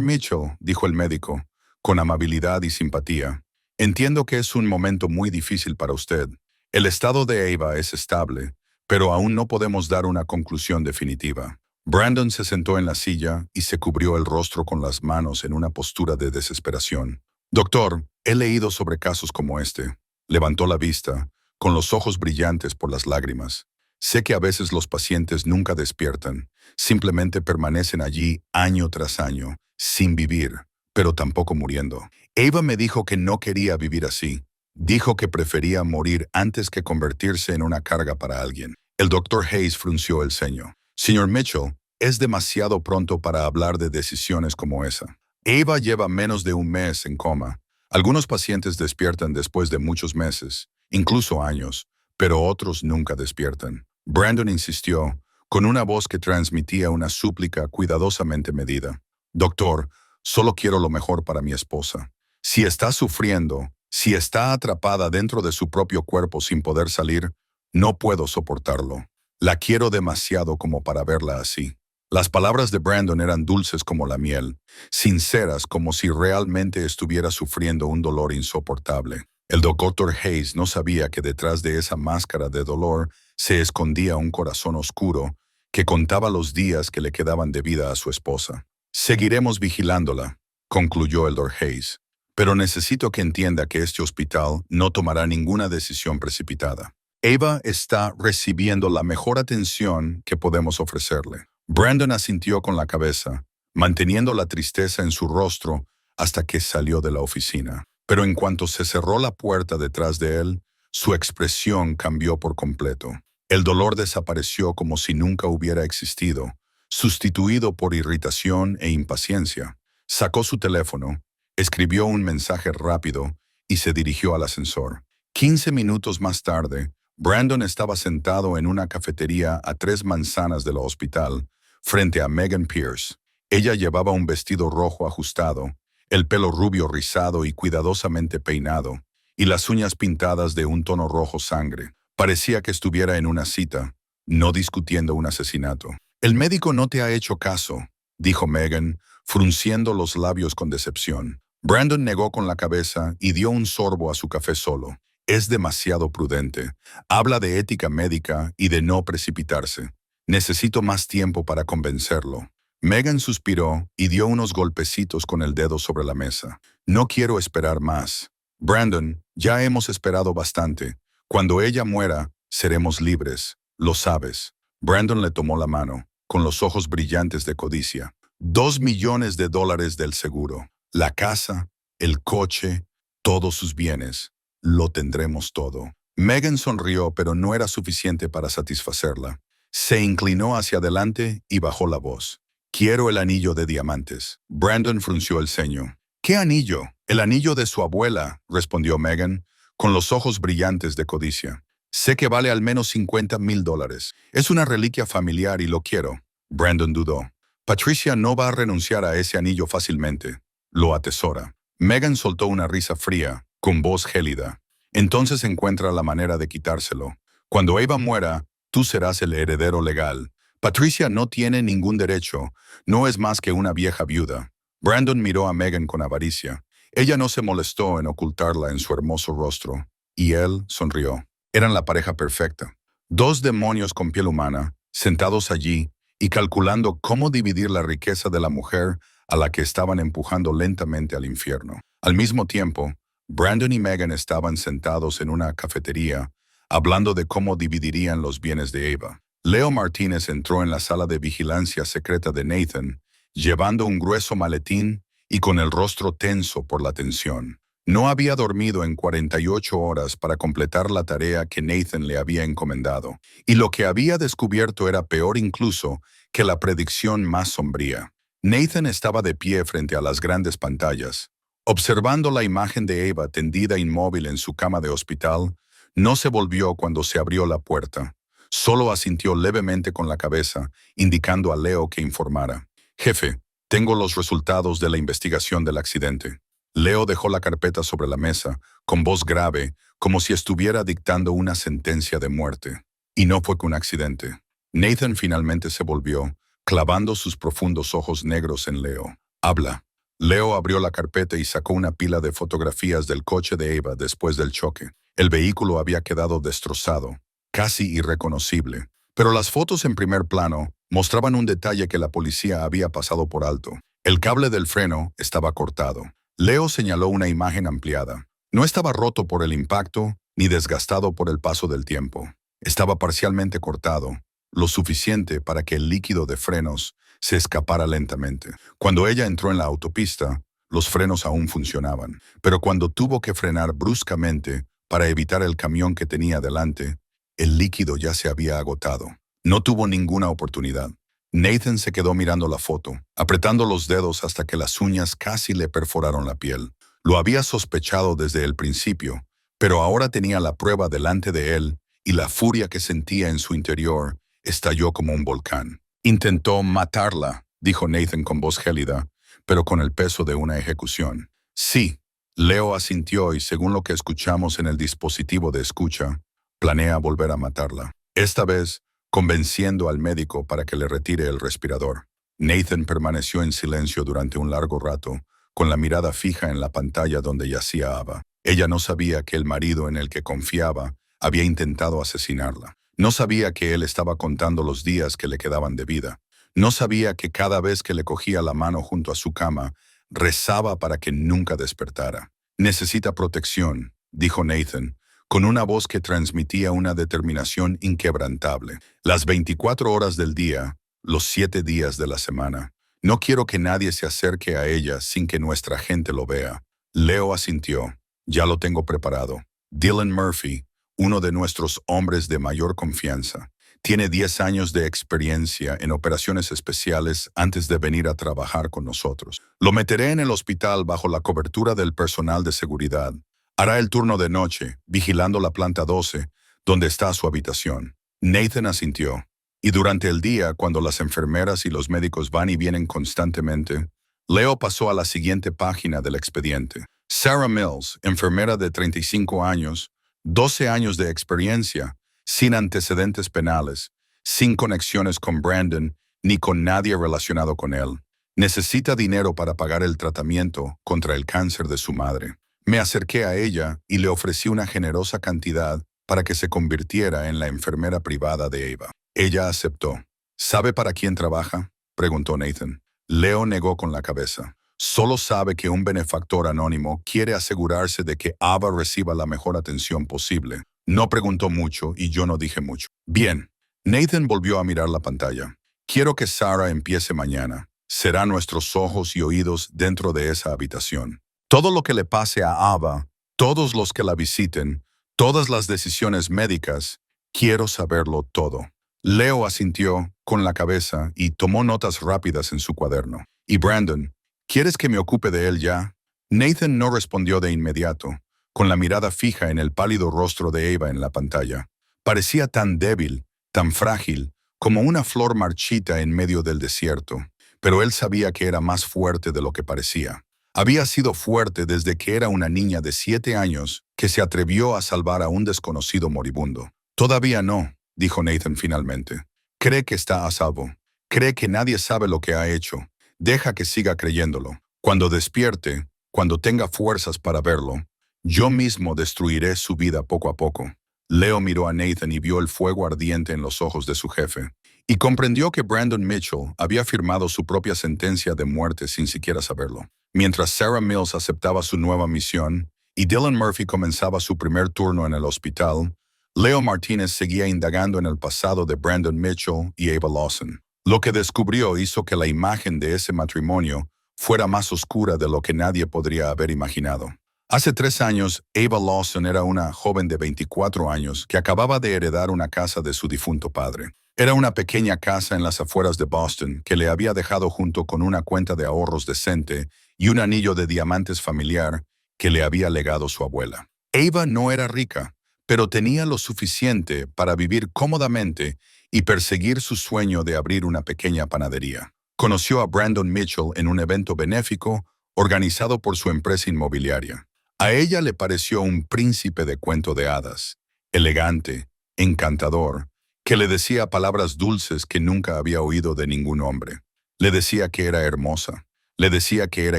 Mitchell», dijo el médico, con amabilidad y simpatía, «entiendo que es un momento muy difícil para usted. El estado de Eva es estable, pero aún no podemos dar una conclusión definitiva». Brandon se sentó en la silla y se cubrió el rostro con las manos en una postura de desesperación. «Doctor, he leído sobre casos como este». Levantó la vista, con los ojos brillantes por las lágrimas. «Sé que a veces los pacientes nunca despiertan, simplemente permanecen allí año tras año, sin vivir, pero tampoco muriendo. Eva me dijo que no quería vivir así. Dijo que prefería morir antes que convertirse en una carga para alguien». El Dr. Hayes frunció el ceño. «Señor Mitchell, es demasiado pronto para hablar de decisiones como esa. Eva lleva menos de un mes en coma. Algunos pacientes despiertan después de muchos meses, incluso años, pero otros nunca despiertan». Brandon insistió, con una voz que transmitía una súplica cuidadosamente medida. «Doctor, solo quiero lo mejor para mi esposa. Si está sufriendo, si está atrapada dentro de su propio cuerpo sin poder salir, no puedo soportarlo. La quiero demasiado como para verla así». Las palabras de Brandon eran dulces como la miel, sinceras como si realmente estuviera sufriendo un dolor insoportable. El Dr. Hayes no sabía que detrás de esa máscara de dolor se escondía un corazón oscuro que contaba los días que le quedaban de vida a su esposa. «Seguiremos vigilándola», concluyó el Dr. Hayes, «pero necesito que entienda que este hospital no tomará ninguna decisión precipitada. Ava está recibiendo la mejor atención que podemos ofrecerle. Brandon asintió con la cabeza, manteniendo la tristeza en su rostro hasta que salió de la oficina. Pero en cuanto se cerró la puerta detrás de él, su expresión cambió por completo. El dolor desapareció como si nunca hubiera existido, sustituido por irritación e impaciencia. Sacó su teléfono, escribió un mensaje rápido y se dirigió al ascensor. 15 minutos más tarde, Brandon estaba sentado en una cafetería a 3 manzanas del hospital, frente a Megan Pierce. Ella llevaba un vestido rojo ajustado, el pelo rubio rizado y cuidadosamente peinado, y las uñas pintadas de un tono rojo sangre. Parecía que estuviera en una cita, no discutiendo un asesinato. «El médico no te ha hecho caso», dijo Megan, frunciendo los labios con decepción. Brandon negó con la cabeza y dio un sorbo a su café solo. «Es demasiado prudente. Habla de ética médica y de no precipitarse. Necesito más tiempo para convencerlo». Megan suspiró y dio unos golpecitos con el dedo sobre la mesa. «No quiero esperar más. Brandon, ya hemos esperado bastante. Cuando ella muera, seremos libres. Lo sabes». Brandon le tomó la mano, con los ojos brillantes de codicia. $2 millones del seguro. La casa, el coche, todos sus bienes. Lo tendremos todo. Megan sonrió, pero no era suficiente para satisfacerla. Se inclinó hacia adelante y bajó la voz. «Quiero el anillo de diamantes». Brandon frunció el ceño. «¿Qué anillo?» «El anillo de su abuela», respondió Megan, con los ojos brillantes de codicia. «Sé que vale al menos $50,000. Es una reliquia familiar y lo quiero». Brandon dudó. «Patricia no va a renunciar a ese anillo fácilmente. Lo atesora». Megan soltó una risa fría, con voz gélida. «Entonces encuentra la manera de quitárselo. Cuando Ava muera, tú serás el heredero legal. Patricia no tiene ningún derecho, no es más que una vieja viuda». Brandon miró a Megan con avaricia. Ella no se molestó en ocultarla en su hermoso rostro, y él sonrió. Eran la pareja perfecta. 2 demonios con piel humana, sentados allí y calculando cómo dividir la riqueza de la mujer a la que estaban empujando lentamente al infierno. Al mismo tiempo, Brandon y Megan estaban sentados en una cafetería, hablando de cómo dividirían los bienes de Ava. Leo Martínez entró en la sala de vigilancia secreta de Nathan, llevando un grueso maletín y con el rostro tenso por la tensión. No había dormido en 48 horas para completar la tarea que Nathan le había encomendado, y lo que había descubierto era peor incluso que la predicción más sombría. Nathan estaba de pie frente a las grandes pantallas. Observando la imagen de Ava tendida inmóvil en su cama de hospital, no se volvió cuando se abrió la puerta. Solo asintió levemente con la cabeza, indicando a Leo que informara. «Jefe, tengo los resultados de la investigación del accidente». Leo dejó la carpeta sobre la mesa, con voz grave, como si estuviera dictando una sentencia de muerte. Y no fue que un accidente. Nathan finalmente se volvió, clavando sus profundos ojos negros en Leo. «Habla». Leo abrió la carpeta y sacó una pila de fotografías del coche de Ava después del choque. El vehículo había quedado destrozado, casi irreconocible, pero las fotos en primer plano mostraban un detalle que la policía había pasado por alto. El cable del freno estaba cortado. Leo señaló una imagen ampliada. No estaba roto por el impacto ni desgastado por el paso del tiempo. Estaba parcialmente cortado, lo suficiente para que el líquido de frenos se escapara lentamente. Cuando ella entró en la autopista, los frenos aún funcionaban, pero cuando tuvo que frenar bruscamente para evitar el camión que tenía delante, el líquido ya se había agotado. No tuvo ninguna oportunidad. Nathan se quedó mirando la foto, apretando los dedos hasta que las uñas casi le perforaron la piel. Lo había sospechado desde el principio, pero ahora tenía la prueba delante de él y la furia que sentía en su interior estalló como un volcán. «Intentó matarla», dijo Nathan con voz gélida, pero con el peso de una ejecución. «Sí», Leo asintió y según lo que escuchamos en el dispositivo de escucha, planea volver a matarla. Esta vez, convenciendo al médico para que le retire el respirador. Nathan permaneció en silencio durante un largo rato, con la mirada fija en la pantalla donde yacía Ava. Ella no sabía que el marido en el que confiaba había intentado asesinarla. No sabía que él estaba contando los días que le quedaban de vida. No sabía que cada vez que le cogía la mano junto a su cama, rezaba para que nunca despertara. «Necesita protección», dijo Nathan, con una voz que transmitía una determinación inquebrantable. Las 24 horas del día, los 7 días de la semana. No quiero que nadie se acerque a ella sin que nuestra gente lo vea. Leo asintió. Ya lo tengo preparado. Dylan Murphy, uno de nuestros hombres de mayor confianza. Tiene 10 años de experiencia en operaciones especiales antes de venir a trabajar con nosotros. Lo meteré en el hospital bajo la cobertura del personal de seguridad. Hará el turno de noche, vigilando la planta 12, donde está su habitación. Nathan asintió. Y durante el día, cuando las enfermeras y los médicos van y vienen constantemente, Leo pasó a la siguiente página del expediente. Sarah Mills, enfermera de 35 años, 12 años de experiencia, sin antecedentes penales, sin conexiones con Brandon ni con nadie relacionado con él. Necesita dinero para pagar el tratamiento contra el cáncer de su madre. Me acerqué a ella y le ofrecí una generosa cantidad para que se convirtiera en la enfermera privada de Ava. Ella aceptó. ¿Sabe para quién trabaja?, preguntó Nathan. Leo negó con la cabeza. Solo sabe que un benefactor anónimo quiere asegurarse de que Ava reciba la mejor atención posible. No preguntó mucho y yo no dije mucho. Bien. Nathan volvió a mirar la pantalla. Quiero que Sarah empiece mañana. Será nuestros ojos y oídos dentro de esa habitación. Todo lo que le pase a Ava, todos los que la visiten, todas las decisiones médicas, quiero saberlo todo. Leo asintió con la cabeza y tomó notas rápidas en su cuaderno. ¿Y Brandon? ¿Quieres que me ocupe de él ya? Nathan no respondió de inmediato, con la mirada fija en el pálido rostro de Ava en la pantalla. Parecía tan débil, tan frágil, como una flor marchita en medio del desierto, pero él sabía que era más fuerte de lo que parecía. Había sido fuerte desde que era una niña de 7 años que se atrevió a salvar a un desconocido moribundo. Todavía no, dijo Nathan finalmente. Cree que está a salvo. Cree que nadie sabe lo que ha hecho. Deja que siga creyéndolo. Cuando despierte, cuando tenga fuerzas para verlo, yo mismo destruiré su vida poco a poco. Leo miró a Nathan y vio el fuego ardiente en los ojos de su jefe. Y comprendió que Brandon Mitchell había firmado su propia sentencia de muerte sin siquiera saberlo. Mientras Sarah Mills aceptaba su nueva misión y Dylan Murphy comenzaba su primer turno en el hospital, Leo Martínez seguía indagando en el pasado de Brandon Mitchell y Ava Lawson. Lo que descubrió hizo que la imagen de ese matrimonio fuera más oscura de lo que nadie podría haber imaginado. Hace 3 años, Ava Lawson era una joven de 24 años que acababa de heredar una casa de su difunto padre. Era una pequeña casa en las afueras de Boston que le había dejado junto con una cuenta de ahorros decente y un anillo de diamantes familiar que le había legado su abuela. Ava no era rica, pero tenía lo suficiente para vivir cómodamente y perseguir su sueño de abrir una pequeña panadería. Conoció a Brandon Mitchell en un evento benéfico organizado por su empresa inmobiliaria. A ella le pareció un príncipe de cuento de hadas, elegante, encantador, que le decía palabras dulces que nunca había oído de ningún hombre. Le decía que era hermosa, le decía que era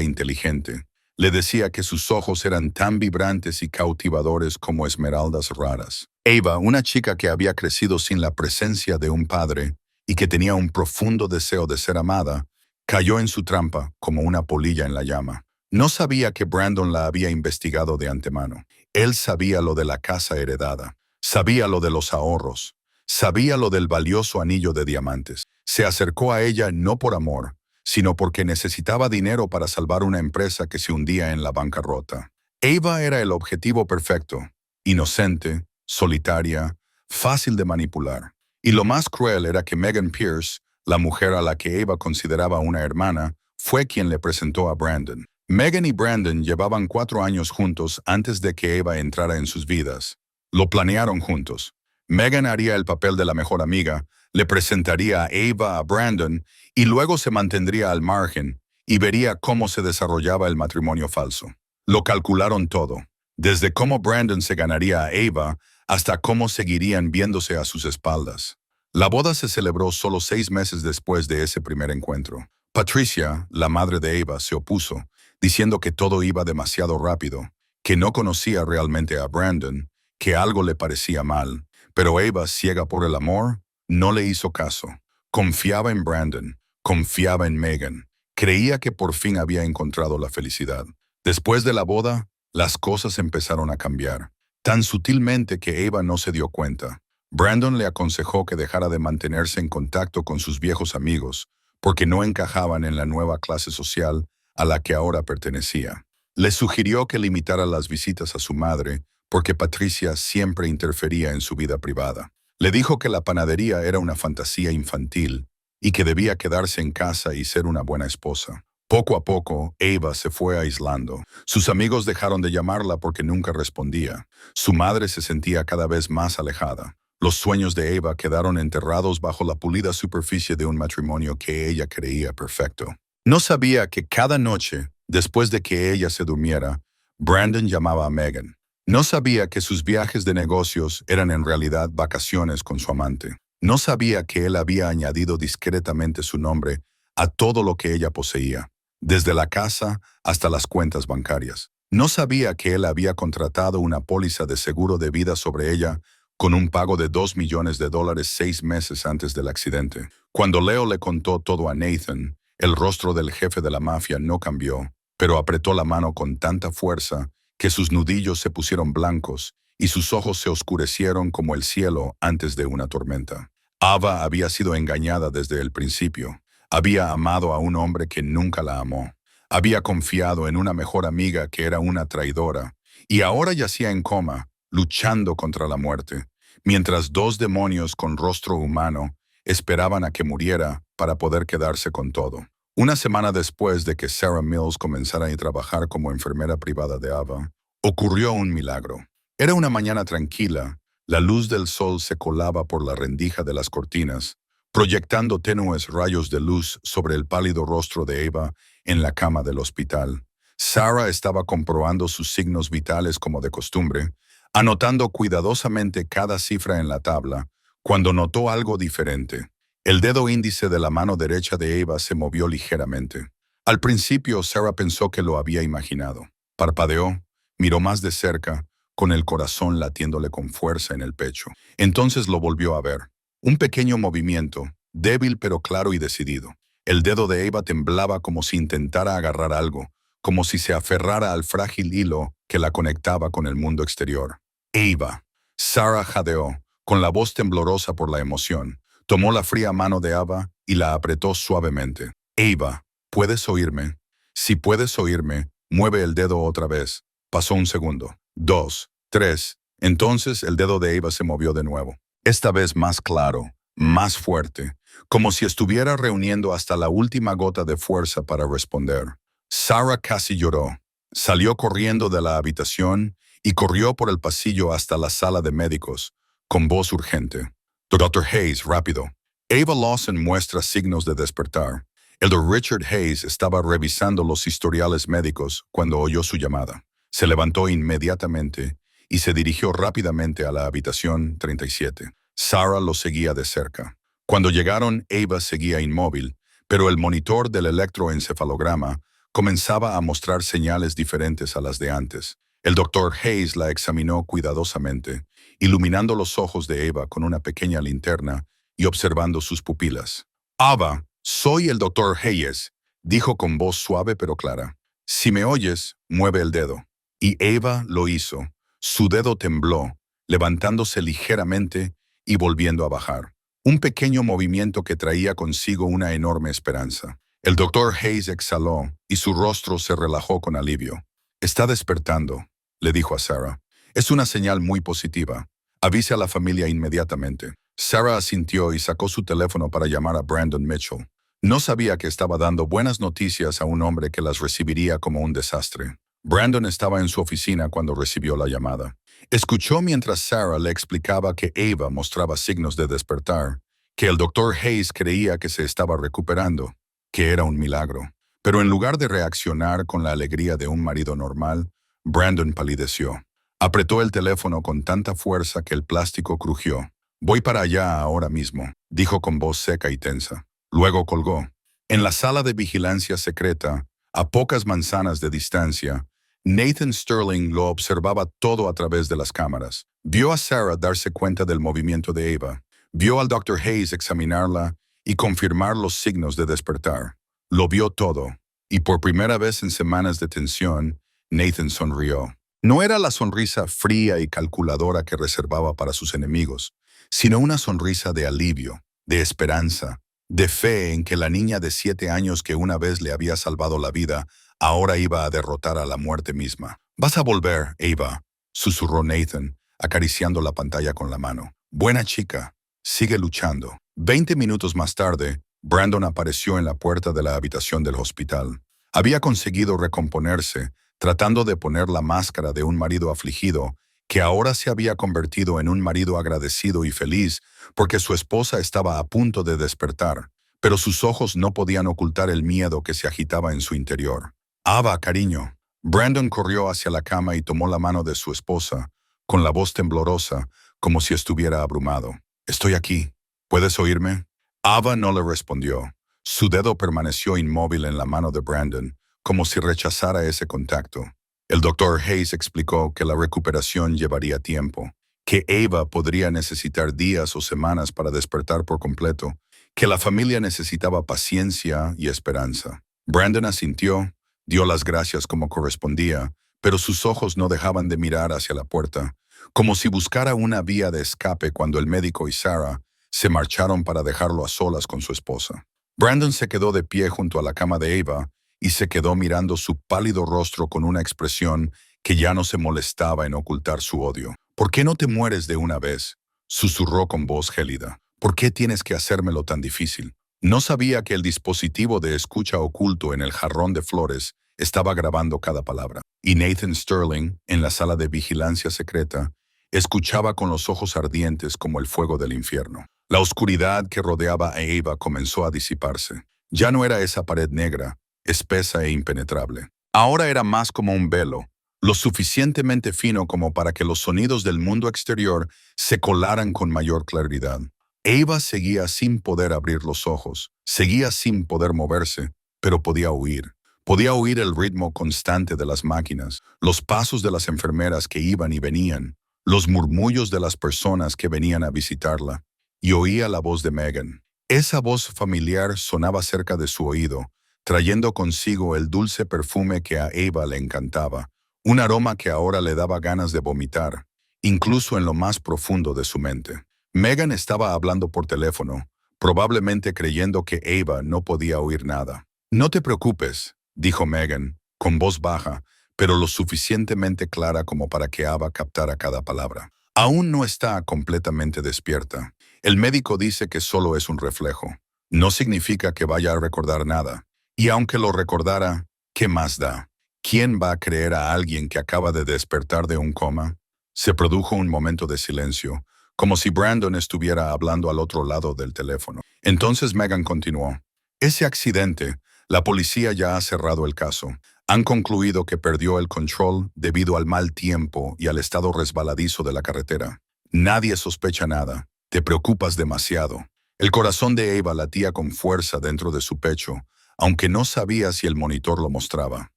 inteligente, le decía que sus ojos eran tan vibrantes y cautivadores como esmeraldas raras. Ava, una chica que había crecido sin la presencia de un padre y que tenía un profundo deseo de ser amada, cayó en su trampa como una polilla en la llama. No sabía que Brandon la había investigado de antemano. Él sabía lo de la casa heredada, sabía lo de los ahorros, sabía lo del valioso anillo de diamantes. Se acercó a ella no por amor, sino porque necesitaba dinero para salvar una empresa que se hundía en la bancarrota. Ava era el objetivo perfecto, inocente, solitaria, fácil de manipular. Y lo más cruel era que Megan Pierce, la mujer a la que Ava consideraba una hermana, fue quien le presentó a Brandon. Megan y Brandon llevaban 4 años juntos antes de que Ava entrara en sus vidas. Lo planearon juntos. Megan haría el papel de la mejor amiga, le presentaría a Ava a Brandon y luego se mantendría al margen y vería cómo se desarrollaba el matrimonio falso. Lo calcularon todo, desde cómo Brandon se ganaría a Ava hasta cómo seguirían viéndose a sus espaldas. La boda se celebró solo 6 meses después de ese primer encuentro. Patricia, la madre de Ava, se opuso, diciendo que todo iba demasiado rápido, que no conocía realmente a Brandon, que algo le parecía mal. Pero Ava, ciega por el amor, no le hizo caso. Confiaba en Brandon, confiaba en Megan. Creía que por fin había encontrado la felicidad. Después de la boda, las cosas empezaron a cambiar. tan sutilmente que Ava no se dio cuenta. Brandon le aconsejó que dejara de mantenerse en contacto con sus viejos amigos, porque no encajaban en la nueva clase social a la que ahora pertenecía. Le sugirió que limitara las visitas a su madre, porque Patricia siempre interfería en su vida privada. Le dijo que la panadería era una fantasía infantil y que debía quedarse en casa y ser una buena esposa. Poco a poco, Ava se fue aislando. Sus amigos dejaron de llamarla porque nunca respondía. Su madre se sentía cada vez más alejada. Los sueños de Ava quedaron enterrados bajo la pulida superficie de un matrimonio que ella creía perfecto. No sabía que cada noche, después de que ella se durmiera, Brandon llamaba a Megan. No sabía que sus viajes de negocios eran en realidad vacaciones con su amante. No sabía que él había añadido discretamente su nombre a todo lo que ella poseía, desde la casa hasta las cuentas bancarias. No sabía que él había contratado una póliza de seguro de vida sobre ella con un pago de $2 millones 6 meses antes del accidente. Cuando Leo le contó todo a Nathan, el rostro del jefe de la mafia no cambió, pero apretó la mano con tanta fuerza que sus nudillos se pusieron blancos y sus ojos se oscurecieron como el cielo antes de una tormenta. Ava había sido engañada desde el principio. Había amado a un hombre que nunca la amó. Había confiado en una mejor amiga que era una traidora. Y ahora yacía en coma, luchando contra la muerte, mientras dos demonios con rostro humano esperaban a que muriera para poder quedarse con todo. Una semana después de que Sarah Mills comenzara a trabajar como enfermera privada de Ava, ocurrió un milagro. Era una mañana tranquila, la luz del sol se colaba por la rendija de las cortinas, proyectando tenues rayos de luz sobre el pálido rostro de Ava en la cama del hospital. Sarah estaba comprobando sus signos vitales como de costumbre, anotando cuidadosamente cada cifra en la tabla, cuando notó algo diferente. El dedo índice de la mano derecha de Ava se movió ligeramente. Al principio, Sarah pensó que lo había imaginado. Parpadeó, miró más de cerca, con el corazón latiéndole con fuerza en el pecho. Entonces lo volvió a ver. Un pequeño movimiento, débil pero claro y decidido. El dedo de Ava temblaba como si intentara agarrar algo, como si se aferrara al frágil hilo que la conectaba con el mundo exterior. Ava. Sarah jadeó, con la voz temblorosa por la emoción. Tomó la fría mano de Ava y la apretó suavemente. Ava, ¿puedes oírme? Si puedes oírme, mueve el dedo otra vez. Pasó un segundo. 2, 3. Entonces el dedo de Ava se movió de nuevo. Esta vez más claro, más fuerte, como si estuviera reuniendo hasta la última gota de fuerza para responder. Sarah casi lloró. Salió corriendo de la habitación y corrió por el pasillo hasta la sala de médicos, con voz urgente. Dr. Hayes, rápido. Ava Lawson muestra signos de despertar. El Dr. Richard Hayes estaba revisando los historiales médicos cuando oyó su llamada. Se levantó inmediatamente y se dirigió rápidamente a la habitación 37. Sarah lo seguía de cerca. Cuando llegaron, Ava seguía inmóvil, pero el monitor del electroencefalograma comenzaba a mostrar señales diferentes a las de antes. El Dr. Hayes la examinó cuidadosamente, iluminando los ojos de Ava con una pequeña linterna y observando sus pupilas. «Ava, soy el Dr. Hayes», dijo con voz suave pero clara. «Si me oyes, mueve el dedo». Y Ava lo hizo. Su dedo tembló, levantándose ligeramente y volviendo a bajar. Un pequeño movimiento que traía consigo una enorme esperanza. El Dr. Hayes exhaló y su rostro se relajó con alivio. «Está despertando», le dijo a Sarah. «Es una señal muy positiva. Avise a la familia inmediatamente». Sarah asintió y sacó su teléfono para llamar a Brandon Mitchell. No sabía que estaba dando buenas noticias a un hombre que las recibiría como un desastre. Brandon estaba en su oficina cuando recibió la llamada. Escuchó mientras Sarah le explicaba que Ava mostraba signos de despertar, que el Dr. Hayes creía que se estaba recuperando, que era un milagro. Pero en lugar de reaccionar con la alegría de un marido normal, Brandon palideció. Apretó el teléfono con tanta fuerza que el plástico crujió. «Voy para allá ahora mismo», dijo con voz seca y tensa. Luego colgó. En la sala de vigilancia secreta, a pocas manzanas de distancia, Nathan Sterling lo observaba todo a través de las cámaras. Vio a Sarah darse cuenta del movimiento de Ava. Vio al Dr. Hayes examinarla y confirmar los signos de despertar. Lo vio todo, y por primera vez en semanas de tensión, Nathan sonrió. No era la sonrisa fría y calculadora que reservaba para sus enemigos, sino una sonrisa de alivio, de esperanza, de fe en que la niña de 7 años que una vez le había salvado la vida, ahora iba a derrotar a la muerte misma. «Vas a volver, Ava», susurró Nathan, acariciando la pantalla con la mano. «Buena chica, sigue luchando». 20 minutos más tarde, Brandon apareció en la puerta de la habitación del hospital. Había conseguido recomponerse, tratando de poner la máscara de un marido afligido, que ahora se había convertido en un marido agradecido y feliz porque su esposa estaba a punto de despertar, pero sus ojos no podían ocultar el miedo que se agitaba en su interior. «Ava, cariño». Brandon corrió hacia la cama y tomó la mano de su esposa, con la voz temblorosa, como si estuviera abrumado. «Estoy aquí. ¿Puedes oírme?» Ava no le respondió. Su dedo permaneció inmóvil en la mano de Brandon, como si rechazara ese contacto. El doctor Hayes explicó que la recuperación llevaría tiempo, que Ava podría necesitar días o semanas para despertar por completo, que la familia necesitaba paciencia y esperanza. Brandon asintió, dio las gracias como correspondía, pero sus ojos no dejaban de mirar hacia la puerta, como si buscara una vía de escape cuando el médico y Sarah se marcharon para dejarlo a solas con su esposa. Brandon se quedó de pie junto a la cama de Ava y se quedó mirando su pálido rostro con una expresión que ya no se molestaba en ocultar su odio. «¿Por qué no te mueres de una vez?», susurró con voz gélida. «¿Por qué tienes que hacérmelo tan difícil?». No sabía que el dispositivo de escucha oculto en el jarrón de flores estaba grabando cada palabra. Y Nathan Sterling, en la sala de vigilancia secreta, escuchaba con los ojos ardientes como el fuego del infierno. La oscuridad que rodeaba a Ava comenzó a disiparse. Ya no era esa pared negra, espesa e impenetrable. Ahora era más como un velo, lo suficientemente fino como para que los sonidos del mundo exterior se colaran con mayor claridad. Ava seguía sin poder abrir los ojos, seguía sin poder moverse, pero podía oír. Podía oír el ritmo constante de las máquinas, los pasos de las enfermeras que iban y venían, los murmullos de las personas que venían a visitarla, y oía la voz de Megan. Esa voz familiar sonaba cerca de su oído, trayendo consigo el dulce perfume que a Ava le encantaba, un aroma que ahora le daba ganas de vomitar, incluso en lo más profundo de su mente. Megan estaba hablando por teléfono, probablemente creyendo que Ava no podía oír nada. «No te preocupes», dijo Megan, con voz baja, pero lo suficientemente clara como para que Ava captara cada palabra. «Aún no está completamente despierta. El médico dice que solo es un reflejo. No significa que vaya a recordar nada. Y aunque lo recordara, ¿qué más da? ¿Quién va a creer a alguien que acaba de despertar de un coma?» Se produjo un momento de silencio, como si Brandon estuviera hablando al otro lado del teléfono. Entonces Megan continuó. «Ese accidente, la policía ya ha cerrado el caso. Han concluido que perdió el control debido al mal tiempo y al estado resbaladizo de la carretera. Nadie sospecha nada. Te preocupas demasiado». El corazón de Ava latía con fuerza dentro de su pecho, aunque no sabía si el monitor lo mostraba.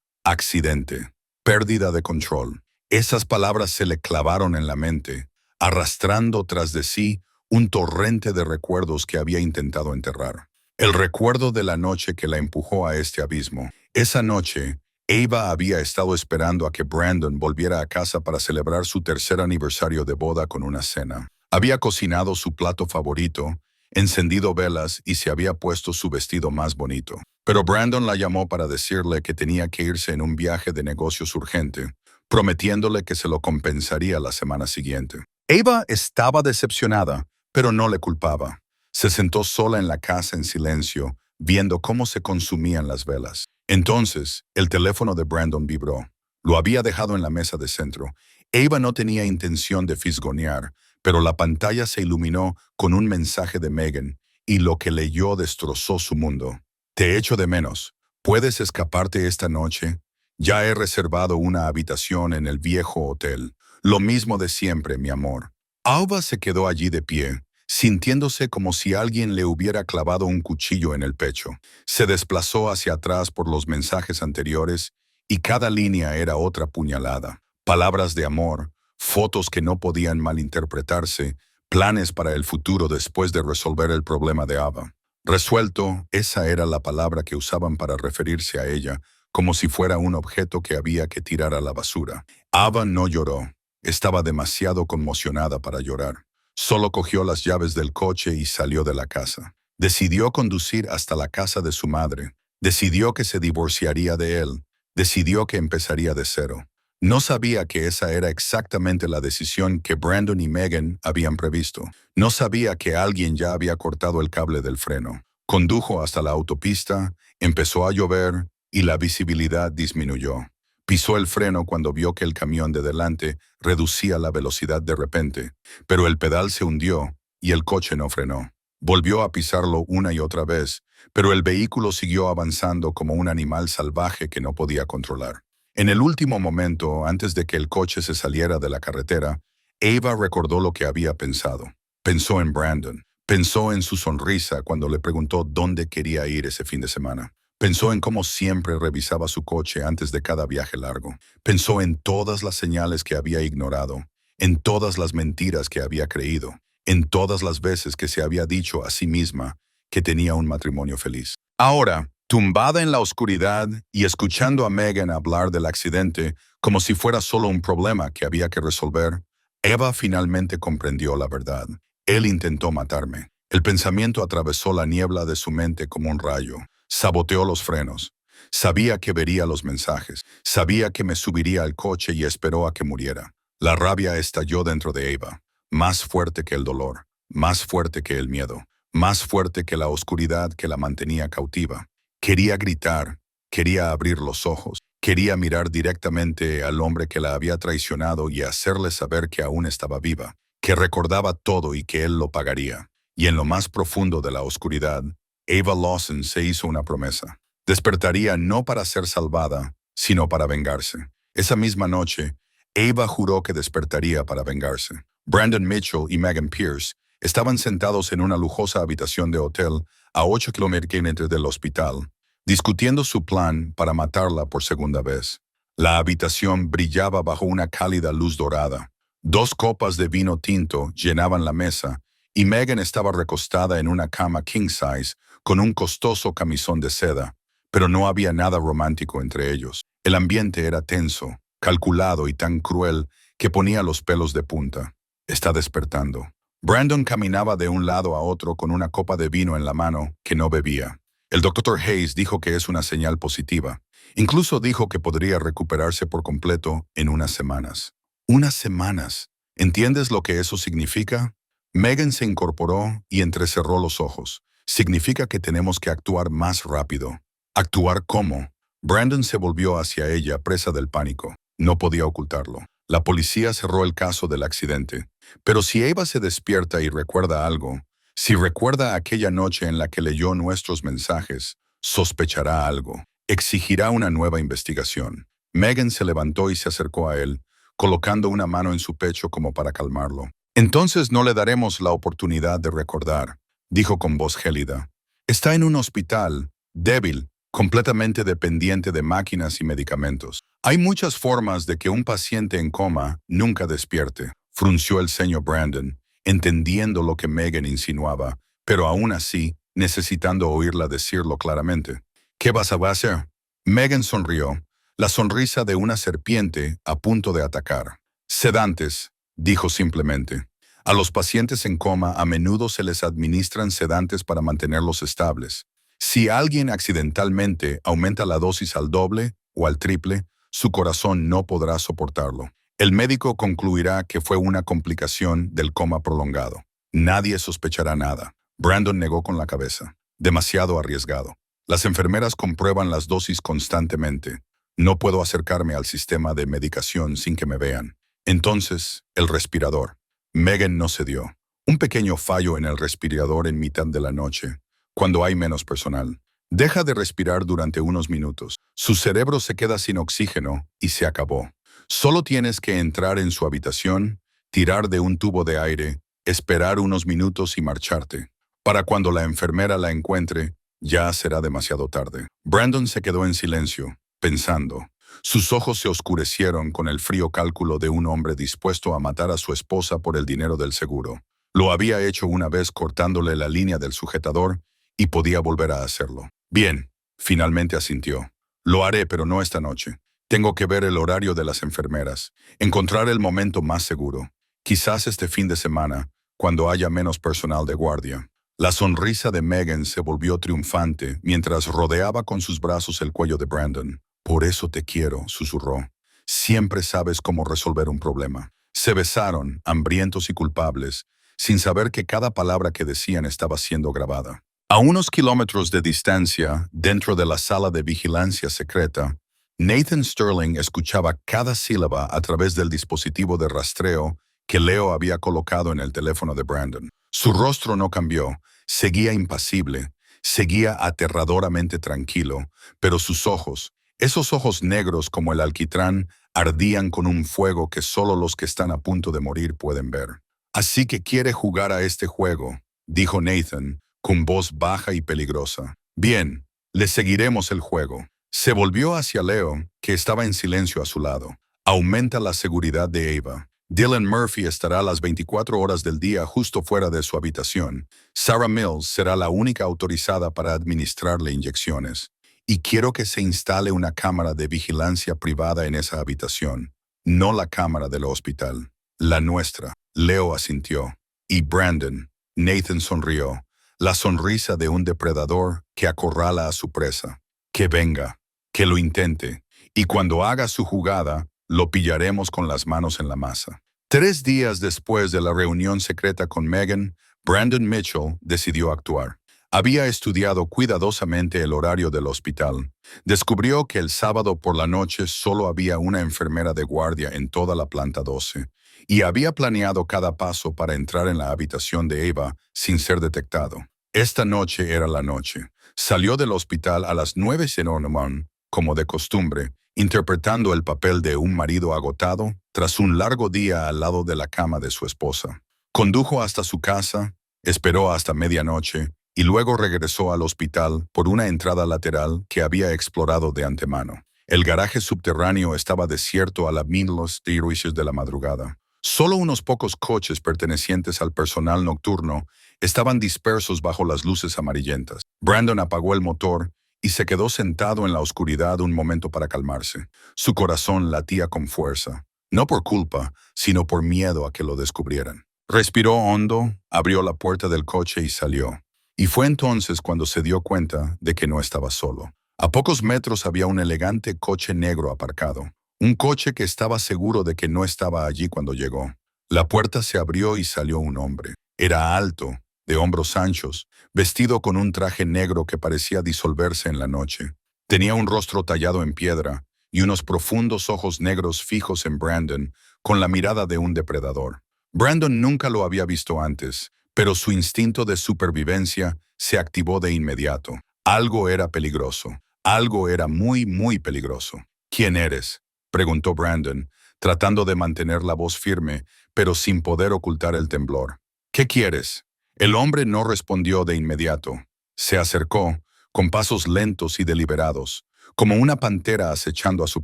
Accidente. Pérdida de control. Esas palabras se le clavaron en la mente, arrastrando tras de sí un torrente de recuerdos que había intentado enterrar. El recuerdo de la noche que la empujó a este abismo. Esa noche, Ava había estado esperando a que Brandon volviera a casa para celebrar su tercer aniversario de boda con una cena. Había cocinado su plato favorito, encendido velas y se había puesto su vestido más bonito. Pero Brandon la llamó para decirle que tenía que irse en un viaje de negocios urgente, prometiéndole que se lo compensaría la semana siguiente. Ava estaba decepcionada, pero no le culpaba. Se sentó sola en la casa en silencio, viendo cómo se consumían las velas. Entonces, el teléfono de Brandon vibró. Lo había dejado en la mesa de centro. Ava no tenía intención de fisgonear, pero la pantalla se iluminó con un mensaje de Megan, y lo que leyó destrozó su mundo. «Te echo de menos. ¿Puedes escaparte esta noche? Ya he reservado una habitación en el viejo hotel. Lo mismo de siempre, mi amor». Ava se quedó allí de pie, sintiéndose como si alguien le hubiera clavado un cuchillo en el pecho. Se desplazó hacia atrás por los mensajes anteriores, y cada línea era otra puñalada. Palabras de amor, fotos que no podían malinterpretarse, planes para el futuro después de resolver el problema de Ava. Resuelto, esa era la palabra que usaban para referirse a ella, como si fuera un objeto que había que tirar a la basura. Ava no lloró. Estaba demasiado conmocionada para llorar. Solo cogió las llaves del coche y salió de la casa. Decidió conducir hasta la casa de su madre. Decidió que se divorciaría de él. Decidió que empezaría de cero. No sabía que esa era exactamente la decisión que Brandon y Megan habían previsto. No sabía que alguien ya había cortado el cable del freno. Condujo hasta la autopista, empezó a llover y la visibilidad disminuyó. Pisó el freno cuando vio que el camión de delante reducía la velocidad de repente, pero el pedal se hundió y el coche no frenó. Volvió a pisarlo una y otra vez, pero el vehículo siguió avanzando como un animal salvaje que no podía controlar. En el último momento, antes de que el coche se saliera de la carretera, Ava recordó lo que había pensado. Pensó en Brandon. Pensó en su sonrisa cuando le preguntó dónde quería ir ese fin de semana. Pensó en cómo siempre revisaba su coche antes de cada viaje largo. Pensó en todas las señales que había ignorado, en todas las mentiras que había creído, en todas las veces que se había dicho a sí misma que tenía un matrimonio feliz. Ahora, tumbada en la oscuridad y escuchando a Megan hablar del accidente como si fuera solo un problema que había que resolver, Ava finalmente comprendió la verdad. Él intentó matarme. El pensamiento atravesó la niebla de su mente como un rayo. Saboteó los frenos. Sabía que vería los mensajes. Sabía que me subiría al coche y esperó a que muriera. La rabia estalló dentro de Ava, más fuerte que el dolor, más fuerte que el miedo, más fuerte que la oscuridad que la mantenía cautiva. Quería gritar, quería abrir los ojos, quería mirar directamente al hombre que la había traicionado y hacerle saber que aún estaba viva, que recordaba todo y que él lo pagaría. Y en lo más profundo de la oscuridad, Ava Lawson se hizo una promesa. Despertaría no para ser salvada, sino para vengarse. Esa misma noche, Ava juró que despertaría para vengarse. Brandon Mitchell y Megan Pierce estaban sentados en una lujosa habitación de hotel a 8 kilómetros del hospital, discutiendo su plan para matarla por segunda vez. La habitación brillaba bajo una cálida luz dorada. 2 copas de vino tinto llenaban la mesa y Megan estaba recostada en una cama king size con un costoso camisón de seda, pero no había nada romántico entre ellos. El ambiente era tenso, calculado y tan cruel que ponía los pelos de punta. Está despertando. Brandon caminaba de un lado a otro con una copa de vino en la mano que no bebía. El Dr. Hayes dijo que es una señal positiva. Incluso dijo que podría recuperarse por completo en unas semanas. Unas semanas. ¿Entiendes lo que eso significa? Megan se incorporó y entrecerró los ojos. Significa que tenemos que actuar más rápido. ¿Actuar cómo? Brandon se volvió hacia ella, presa del pánico. No podía ocultarlo. La policía cerró el caso del accidente. Pero si Ava se despierta y recuerda algo, si recuerda aquella noche en la que leyó nuestros mensajes, sospechará algo. Exigirá una nueva investigación. Megan se levantó y se acercó a él, colocando una mano en su pecho como para calmarlo. Entonces no le daremos la oportunidad de recordar, dijo con voz gélida. Está en un hospital, débil, completamente dependiente de máquinas y medicamentos. Hay muchas formas de que un paciente en coma nunca despierte, frunció el ceño Brandon, entendiendo lo que Megan insinuaba, pero aún así necesitando oírla decirlo claramente. ¿Qué vas a hacer? Megan sonrió, la sonrisa de una serpiente a punto de atacar. Sedantes, dijo simplemente. A los pacientes en coma a menudo se les administran sedantes para mantenerlos estables. Si alguien accidentalmente aumenta la dosis al doble o al triple, su corazón no podrá soportarlo. El médico concluirá que fue una complicación del coma prolongado. Nadie sospechará nada. Brandon negó con la cabeza. Demasiado arriesgado. Las enfermeras comprueban las dosis constantemente. No puedo acercarme al sistema de medicación sin que me vean. Entonces, el respirador. Megan no cedió. Un pequeño fallo en el respirador en mitad de la noche, cuando hay menos personal. Deja de respirar durante unos minutos. Su cerebro se queda sin oxígeno y se acabó. Solo tienes que entrar en su habitación, tirar de un tubo de aire, esperar unos minutos y marcharte. Para cuando la enfermera la encuentre, ya será demasiado tarde. Brandon se quedó en silencio, pensando. Sus ojos se oscurecieron con el frío cálculo de un hombre dispuesto a matar a su esposa por el dinero del seguro. Lo había hecho una vez cortándole la línea del sujetador y podía volver a hacerlo. Bien, finalmente asintió. Lo haré, pero no esta noche. Tengo que ver el horario de las enfermeras, encontrar el momento más seguro. Quizás este fin de semana, cuando haya menos personal de guardia. La sonrisa de Megan se volvió triunfante mientras rodeaba con sus brazos el cuello de Brandon. Por eso te quiero, susurró. Siempre sabes cómo resolver un problema. Se besaron, hambrientos y culpables, sin saber que cada palabra que decían estaba siendo grabada. A unos kilómetros de distancia, dentro de la sala de vigilancia secreta, Nathan Sterling escuchaba cada sílaba a través del dispositivo de rastreo que Leo había colocado en el teléfono de Brandon. Su rostro no cambió, seguía impasible, seguía aterradoramente tranquilo, pero sus ojos, esos ojos negros como el alquitrán, ardían con un fuego que solo los que están a punto de morir pueden ver. Así que quiere jugar a este juego, dijo Nathan, con voz baja y peligrosa. Bien, le seguiremos el juego. Se volvió hacia Leo, que estaba en silencio a su lado. Aumenta la seguridad de Ava. Dylan Murphy estará las 24 horas del día justo fuera de su habitación. Sarah Mills será la única autorizada para administrarle inyecciones. Y quiero que se instale una cámara de vigilancia privada en esa habitación. No la cámara del hospital. La nuestra. Leo asintió. Y Brandon. Nathan sonrió. La sonrisa de un depredador que acorrala a su presa. Que venga. Que lo intente. Y cuando haga su jugada, lo pillaremos con las manos en la masa. 3 días después de la reunión secreta con Megan, Brandon Mitchell decidió actuar. Había estudiado cuidadosamente el horario del hospital. Descubrió que el sábado por la noche solo había una enfermera de guardia en toda la planta 12, y había planeado cada paso para entrar en la habitación de Ava sin ser detectado. Esta noche era la noche. Salió del hospital a las 9 en como de costumbre, interpretando el papel de un marido agotado tras un largo día al lado de la cama de su esposa. Condujo hasta su casa, esperó hasta medianoche y luego regresó al hospital por una entrada lateral que había explorado de antemano. El garaje subterráneo estaba desierto a la midlothes de la madrugada. Solo unos pocos coches pertenecientes al personal nocturno estaban dispersos bajo las luces amarillentas. Brandon apagó el motor y se quedó sentado en la oscuridad un momento para calmarse. Su corazón latía con fuerza, no por culpa, sino por miedo a que lo descubrieran. Respiró hondo, abrió la puerta del coche y salió. Y fue entonces cuando se dio cuenta de que no estaba solo. A pocos metros había un elegante coche negro aparcado. Un coche que estaba seguro de que no estaba allí cuando llegó. La puerta se abrió y salió un hombre. Era alto, de hombros anchos, vestido con un traje negro que parecía disolverse en la noche. Tenía un rostro tallado en piedra y unos profundos ojos negros fijos en Brandon, con la mirada de un depredador. Brandon nunca lo había visto antes, pero su instinto de supervivencia se activó de inmediato. Algo era peligroso. Algo era muy, muy peligroso. ¿Quién eres?, preguntó Brandon, tratando de mantener la voz firme, pero sin poder ocultar el temblor. ¿Qué quieres? El hombre no respondió de inmediato. Se acercó, con pasos lentos y deliberados, como una pantera acechando a su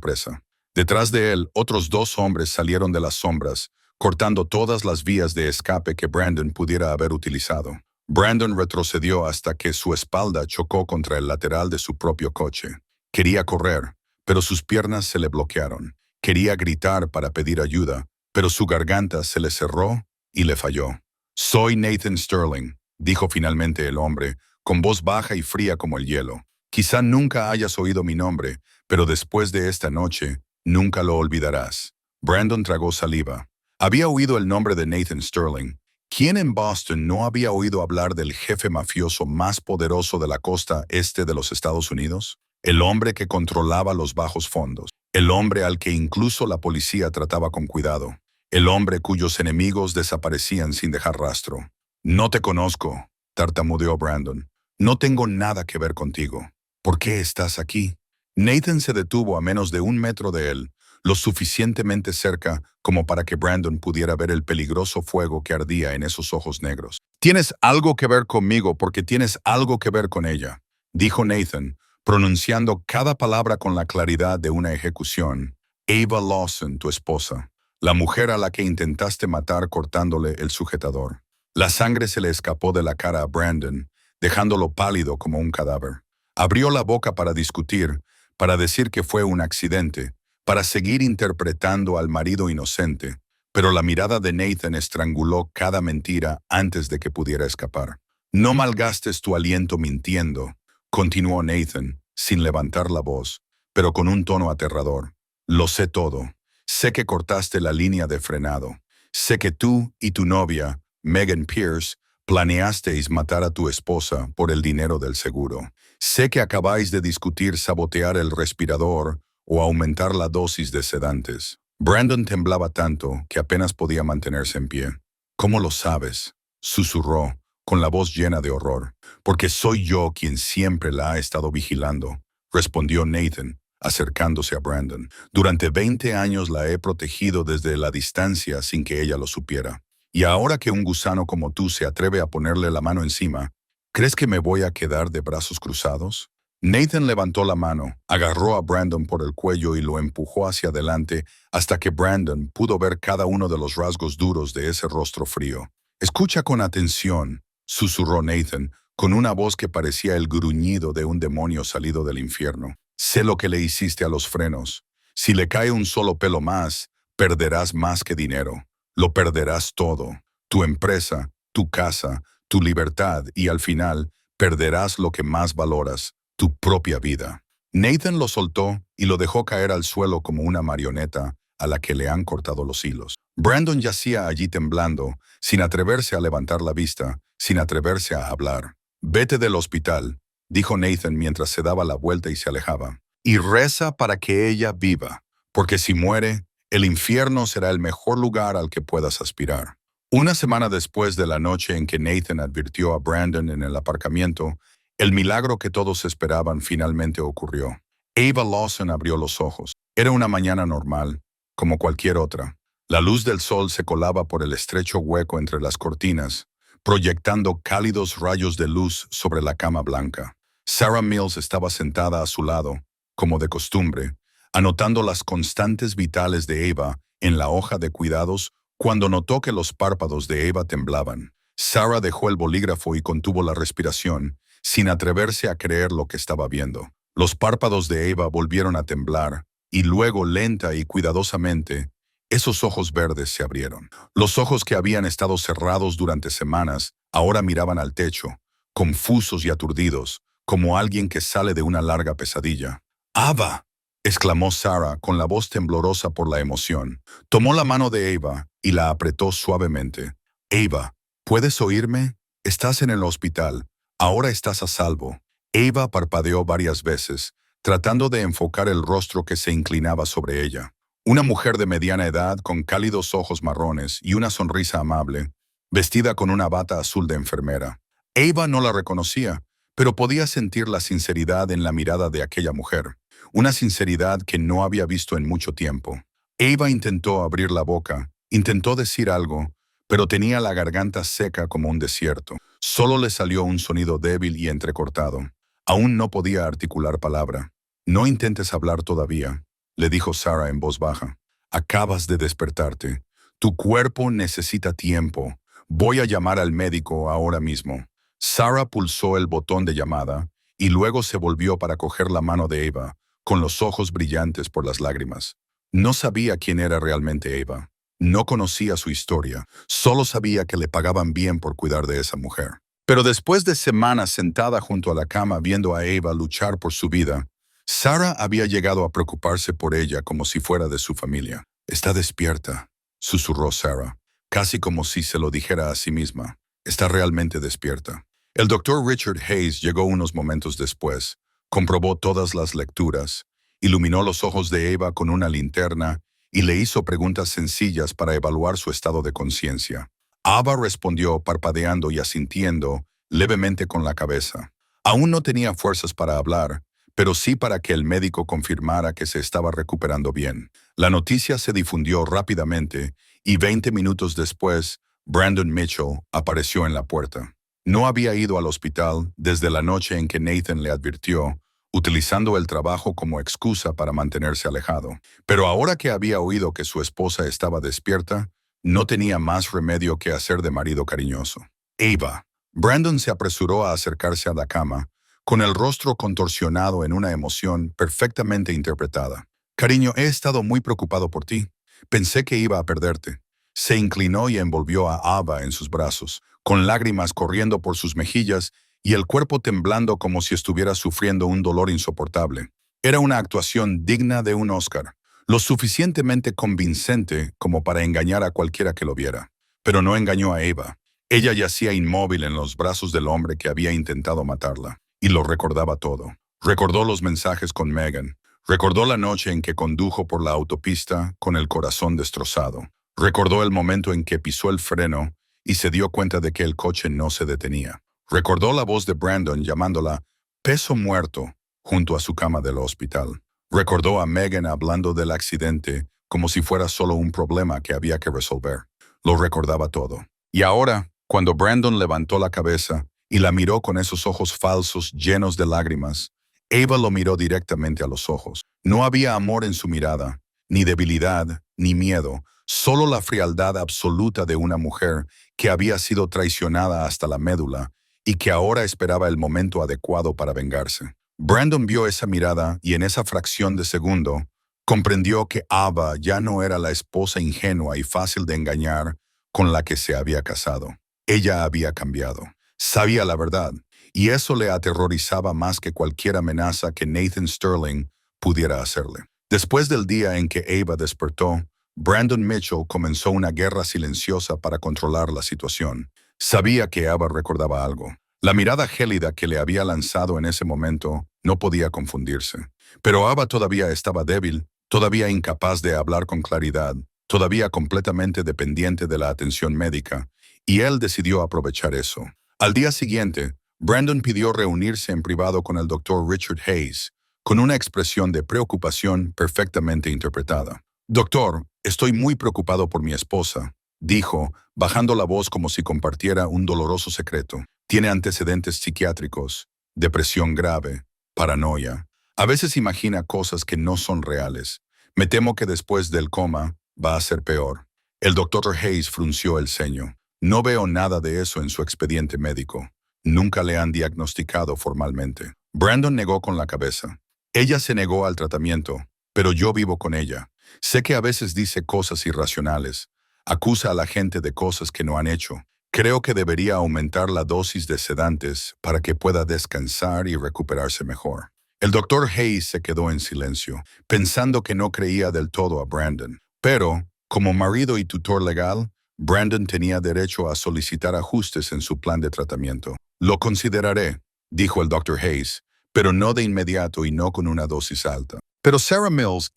presa. Detrás de él, otros 2 hombres salieron de las sombras, cortando todas las vías de escape que Brandon pudiera haber utilizado. Brandon retrocedió hasta que su espalda chocó contra el lateral de su propio coche. Quería correr, pero sus piernas se le bloquearon. Quería gritar para pedir ayuda, pero su garganta se le cerró y le falló. «Soy Nathan Sterling», dijo finalmente el hombre, con voz baja y fría como el hielo. «Quizá nunca hayas oído mi nombre, pero después de esta noche, nunca lo olvidarás». Brandon tragó saliva. Había oído el nombre de Nathan Sterling. ¿Quién en Boston no había oído hablar del jefe mafioso más poderoso de la costa este de los Estados Unidos? El hombre que controlaba los bajos fondos. El hombre al que incluso la policía trataba con cuidado. El hombre cuyos enemigos desaparecían sin dejar rastro. «No te conozco», tartamudeó Brandon. «No tengo nada que ver contigo. ¿Por qué estás aquí?» Nathan se detuvo a menos de 1 metro de él, lo suficientemente cerca como para que Brandon pudiera ver el peligroso fuego que ardía en esos ojos negros. «Tienes algo que ver conmigo porque tienes algo que ver con ella», dijo Nathan, pronunciando cada palabra con la claridad de una ejecución. «Ava Lawson, tu esposa. La mujer a la que intentaste matar cortándole el sujetador». La sangre se le escapó de la cara a Brandon, dejándolo pálido como un cadáver. Abrió la boca para discutir, para decir que fue un accidente, para seguir interpretando al marido inocente, pero la mirada de Nathan estranguló cada mentira antes de que pudiera escapar. No malgastes tu aliento mintiendo, continuó Nathan, sin levantar la voz, pero con un tono aterrador. Lo sé todo. Sé que cortaste la línea de frenado. Sé que tú y tu novia, Megan Pierce, planeasteis matar a tu esposa por el dinero del seguro. Sé que acabáis de discutir sabotear el respirador o aumentar la dosis de sedantes. Brandon temblaba tanto que apenas podía mantenerse en pie. ¿Cómo lo sabes?, susurró, con la voz llena de horror. Porque soy yo quien siempre la ha estado vigilando, respondió Nathan, acercándose a Brandon. Durante 20 años la he protegido desde la distancia sin que ella lo supiera. Y ahora que un gusano como tú se atreve a ponerle la mano encima, ¿crees que me voy a quedar de brazos cruzados? Nathan levantó la mano, agarró a Brandon por el cuello y lo empujó hacia adelante hasta que Brandon pudo ver cada uno de los rasgos duros de ese rostro frío. Escucha con atención, susurró Nathan, con una voz que parecía el gruñido de un demonio salido del infierno. Sé lo que le hiciste a los frenos. Si le cae un solo pelo más, perderás más que dinero. Lo perderás todo. Tu empresa, tu casa, tu libertad y al final perderás lo que más valoras, tu propia vida. Nathan lo soltó y lo dejó caer al suelo como una marioneta a la que le han cortado los hilos. Brandon yacía allí temblando, sin atreverse a levantar la vista, sin atreverse a hablar. Vete del hospital, dijo Nathan mientras se daba la vuelta y se alejaba, y reza para que ella viva, porque si muere, el infierno será el mejor lugar al que puedas aspirar. Una semana después de la noche en que Nathan advirtió a Brandon en el aparcamiento, el milagro que todos esperaban finalmente ocurrió. Ava Lawson abrió los ojos. Era una mañana normal, como cualquier otra. La luz del sol se colaba por el estrecho hueco entre las cortinas, proyectando cálidos rayos de luz sobre la cama blanca. Sarah Mills estaba sentada a su lado, como de costumbre, anotando las constantes vitales de Ava en la hoja de cuidados cuando notó que los párpados de Ava temblaban. Sarah dejó el bolígrafo y contuvo la respiración, sin atreverse a creer lo que estaba viendo. Los párpados de Ava volvieron a temblar, y luego lenta y cuidadosamente, esos ojos verdes se abrieron. Los ojos que habían estado cerrados durante semanas ahora miraban al techo, confusos y aturdidos, como alguien que sale de una larga pesadilla. «¡Ava!», exclamó Sarah con la voz temblorosa por la emoción. Tomó la mano de Ava y la apretó suavemente. «Ava, ¿puedes oírme? Estás en el hospital. Ahora estás a salvo». Ava parpadeó varias veces, tratando de enfocar el rostro que se inclinaba sobre ella. Una mujer de mediana edad con cálidos ojos marrones y una sonrisa amable, vestida con una bata azul de enfermera. Ava no la reconocía, pero podía sentir la sinceridad en la mirada de aquella mujer, una sinceridad que no había visto en mucho tiempo. Ava intentó abrir la boca, intentó decir algo, pero tenía la garganta seca como un desierto. Solo le salió un sonido débil y entrecortado. Aún no podía articular palabra. «No intentes hablar todavía», le dijo Sarah en voz baja. «Acabas de despertarte. Tu cuerpo necesita tiempo. Voy a llamar al médico ahora mismo». Sarah pulsó el botón de llamada y luego se volvió para coger la mano de Ava, con los ojos brillantes por las lágrimas. No sabía quién era realmente Ava. No conocía su historia. Solo sabía que le pagaban bien por cuidar de esa mujer. Pero después de semanas sentada junto a la cama viendo a Ava luchar por su vida, Sarah había llegado a preocuparse por ella como si fuera de su familia. «Está despierta», susurró Sarah, casi como si se lo dijera a sí misma. «Está realmente despierta». El doctor Richard Hayes llegó unos momentos después, comprobó todas las lecturas, iluminó los ojos de Ava con una linterna y le hizo preguntas sencillas para evaluar su estado de conciencia. Ava respondió parpadeando y asintiendo levemente con la cabeza. Aún no tenía fuerzas para hablar, pero sí para que el médico confirmara que se estaba recuperando bien. La noticia se difundió rápidamente y 20 minutos después, Brandon Mitchell apareció en la puerta. No había ido al hospital desde la noche en que Nathan le advirtió, utilizando el trabajo como excusa para mantenerse alejado. Pero ahora que había oído que su esposa estaba despierta, no tenía más remedio que hacer de marido cariñoso. «Ava». Brandon se apresuró a acercarse a la cama, con el rostro contorsionado en una emoción perfectamente interpretada. Cariño, he estado muy preocupado por ti. Pensé que iba a perderte. Se inclinó y envolvió a Ava en sus brazos, con lágrimas corriendo por sus mejillas y el cuerpo temblando como si estuviera sufriendo un dolor insoportable. Era una actuación digna de un Oscar, lo suficientemente convincente como para engañar a cualquiera que lo viera. Pero no engañó a Ava. Ella yacía inmóvil en los brazos del hombre que había intentado matarla, y lo recordaba todo. Recordó los mensajes con Megan. Recordó la noche en que condujo por la autopista con el corazón destrozado. Recordó el momento en que pisó el freno y se dio cuenta de que el coche no se detenía. Recordó la voz de Brandon llamándola peso muerto junto a su cama del hospital. Recordó a Megan hablando del accidente como si fuera solo un problema que había que resolver. Lo recordaba todo. Y ahora, cuando Brandon levantó la cabeza y la miró con esos ojos falsos llenos de lágrimas, Ava lo miró directamente a los ojos. No había amor en su mirada, ni debilidad, ni miedo, solo la frialdad absoluta de una mujer que había sido traicionada hasta la médula y que ahora esperaba el momento adecuado para vengarse. Brandon vio esa mirada y en esa fracción de segundo comprendió que Ava ya no era la esposa ingenua y fácil de engañar con la que se había casado. Ella había cambiado. Sabía la verdad. Y eso le aterrorizaba más que cualquier amenaza que Nathan Sterling pudiera hacerle. Después del día en que Ava despertó, Brandon Mitchell comenzó una guerra silenciosa para controlar la situación. Sabía que Ava recordaba algo. La mirada gélida que le había lanzado en ese momento no podía confundirse. Pero Ava todavía estaba débil, todavía incapaz de hablar con claridad, todavía completamente dependiente de la atención médica, y él decidió aprovechar eso. Al día siguiente, Brandon pidió reunirse en privado con el doctor Richard Hayes, con una expresión de preocupación perfectamente interpretada. Doctor, estoy muy preocupado por mi esposa, dijo, bajando la voz como si compartiera un doloroso secreto. Tiene antecedentes psiquiátricos, depresión grave, paranoia. A veces imagina cosas que no son reales. Me temo que después del coma va a ser peor. El doctor Hayes frunció el ceño. No veo nada de eso en su expediente médico. Nunca le han diagnosticado formalmente. Brandon negó con la cabeza. Ella se negó al tratamiento, pero yo vivo con ella. Sé que a veces dice cosas irracionales. Acusa a la gente de cosas que no han hecho. Creo que debería aumentar la dosis de sedantes para que pueda descansar y recuperarse mejor. El doctor Hayes se quedó en silencio, pensando que no creía del todo a Brandon. Pero, como marido y tutor legal, Brandon tenía derecho a solicitar ajustes en su plan de tratamiento. Lo consideraré, dijo el Dr. Hayes, pero no de inmediato y no con una dosis alta. Pero Sarah Mills,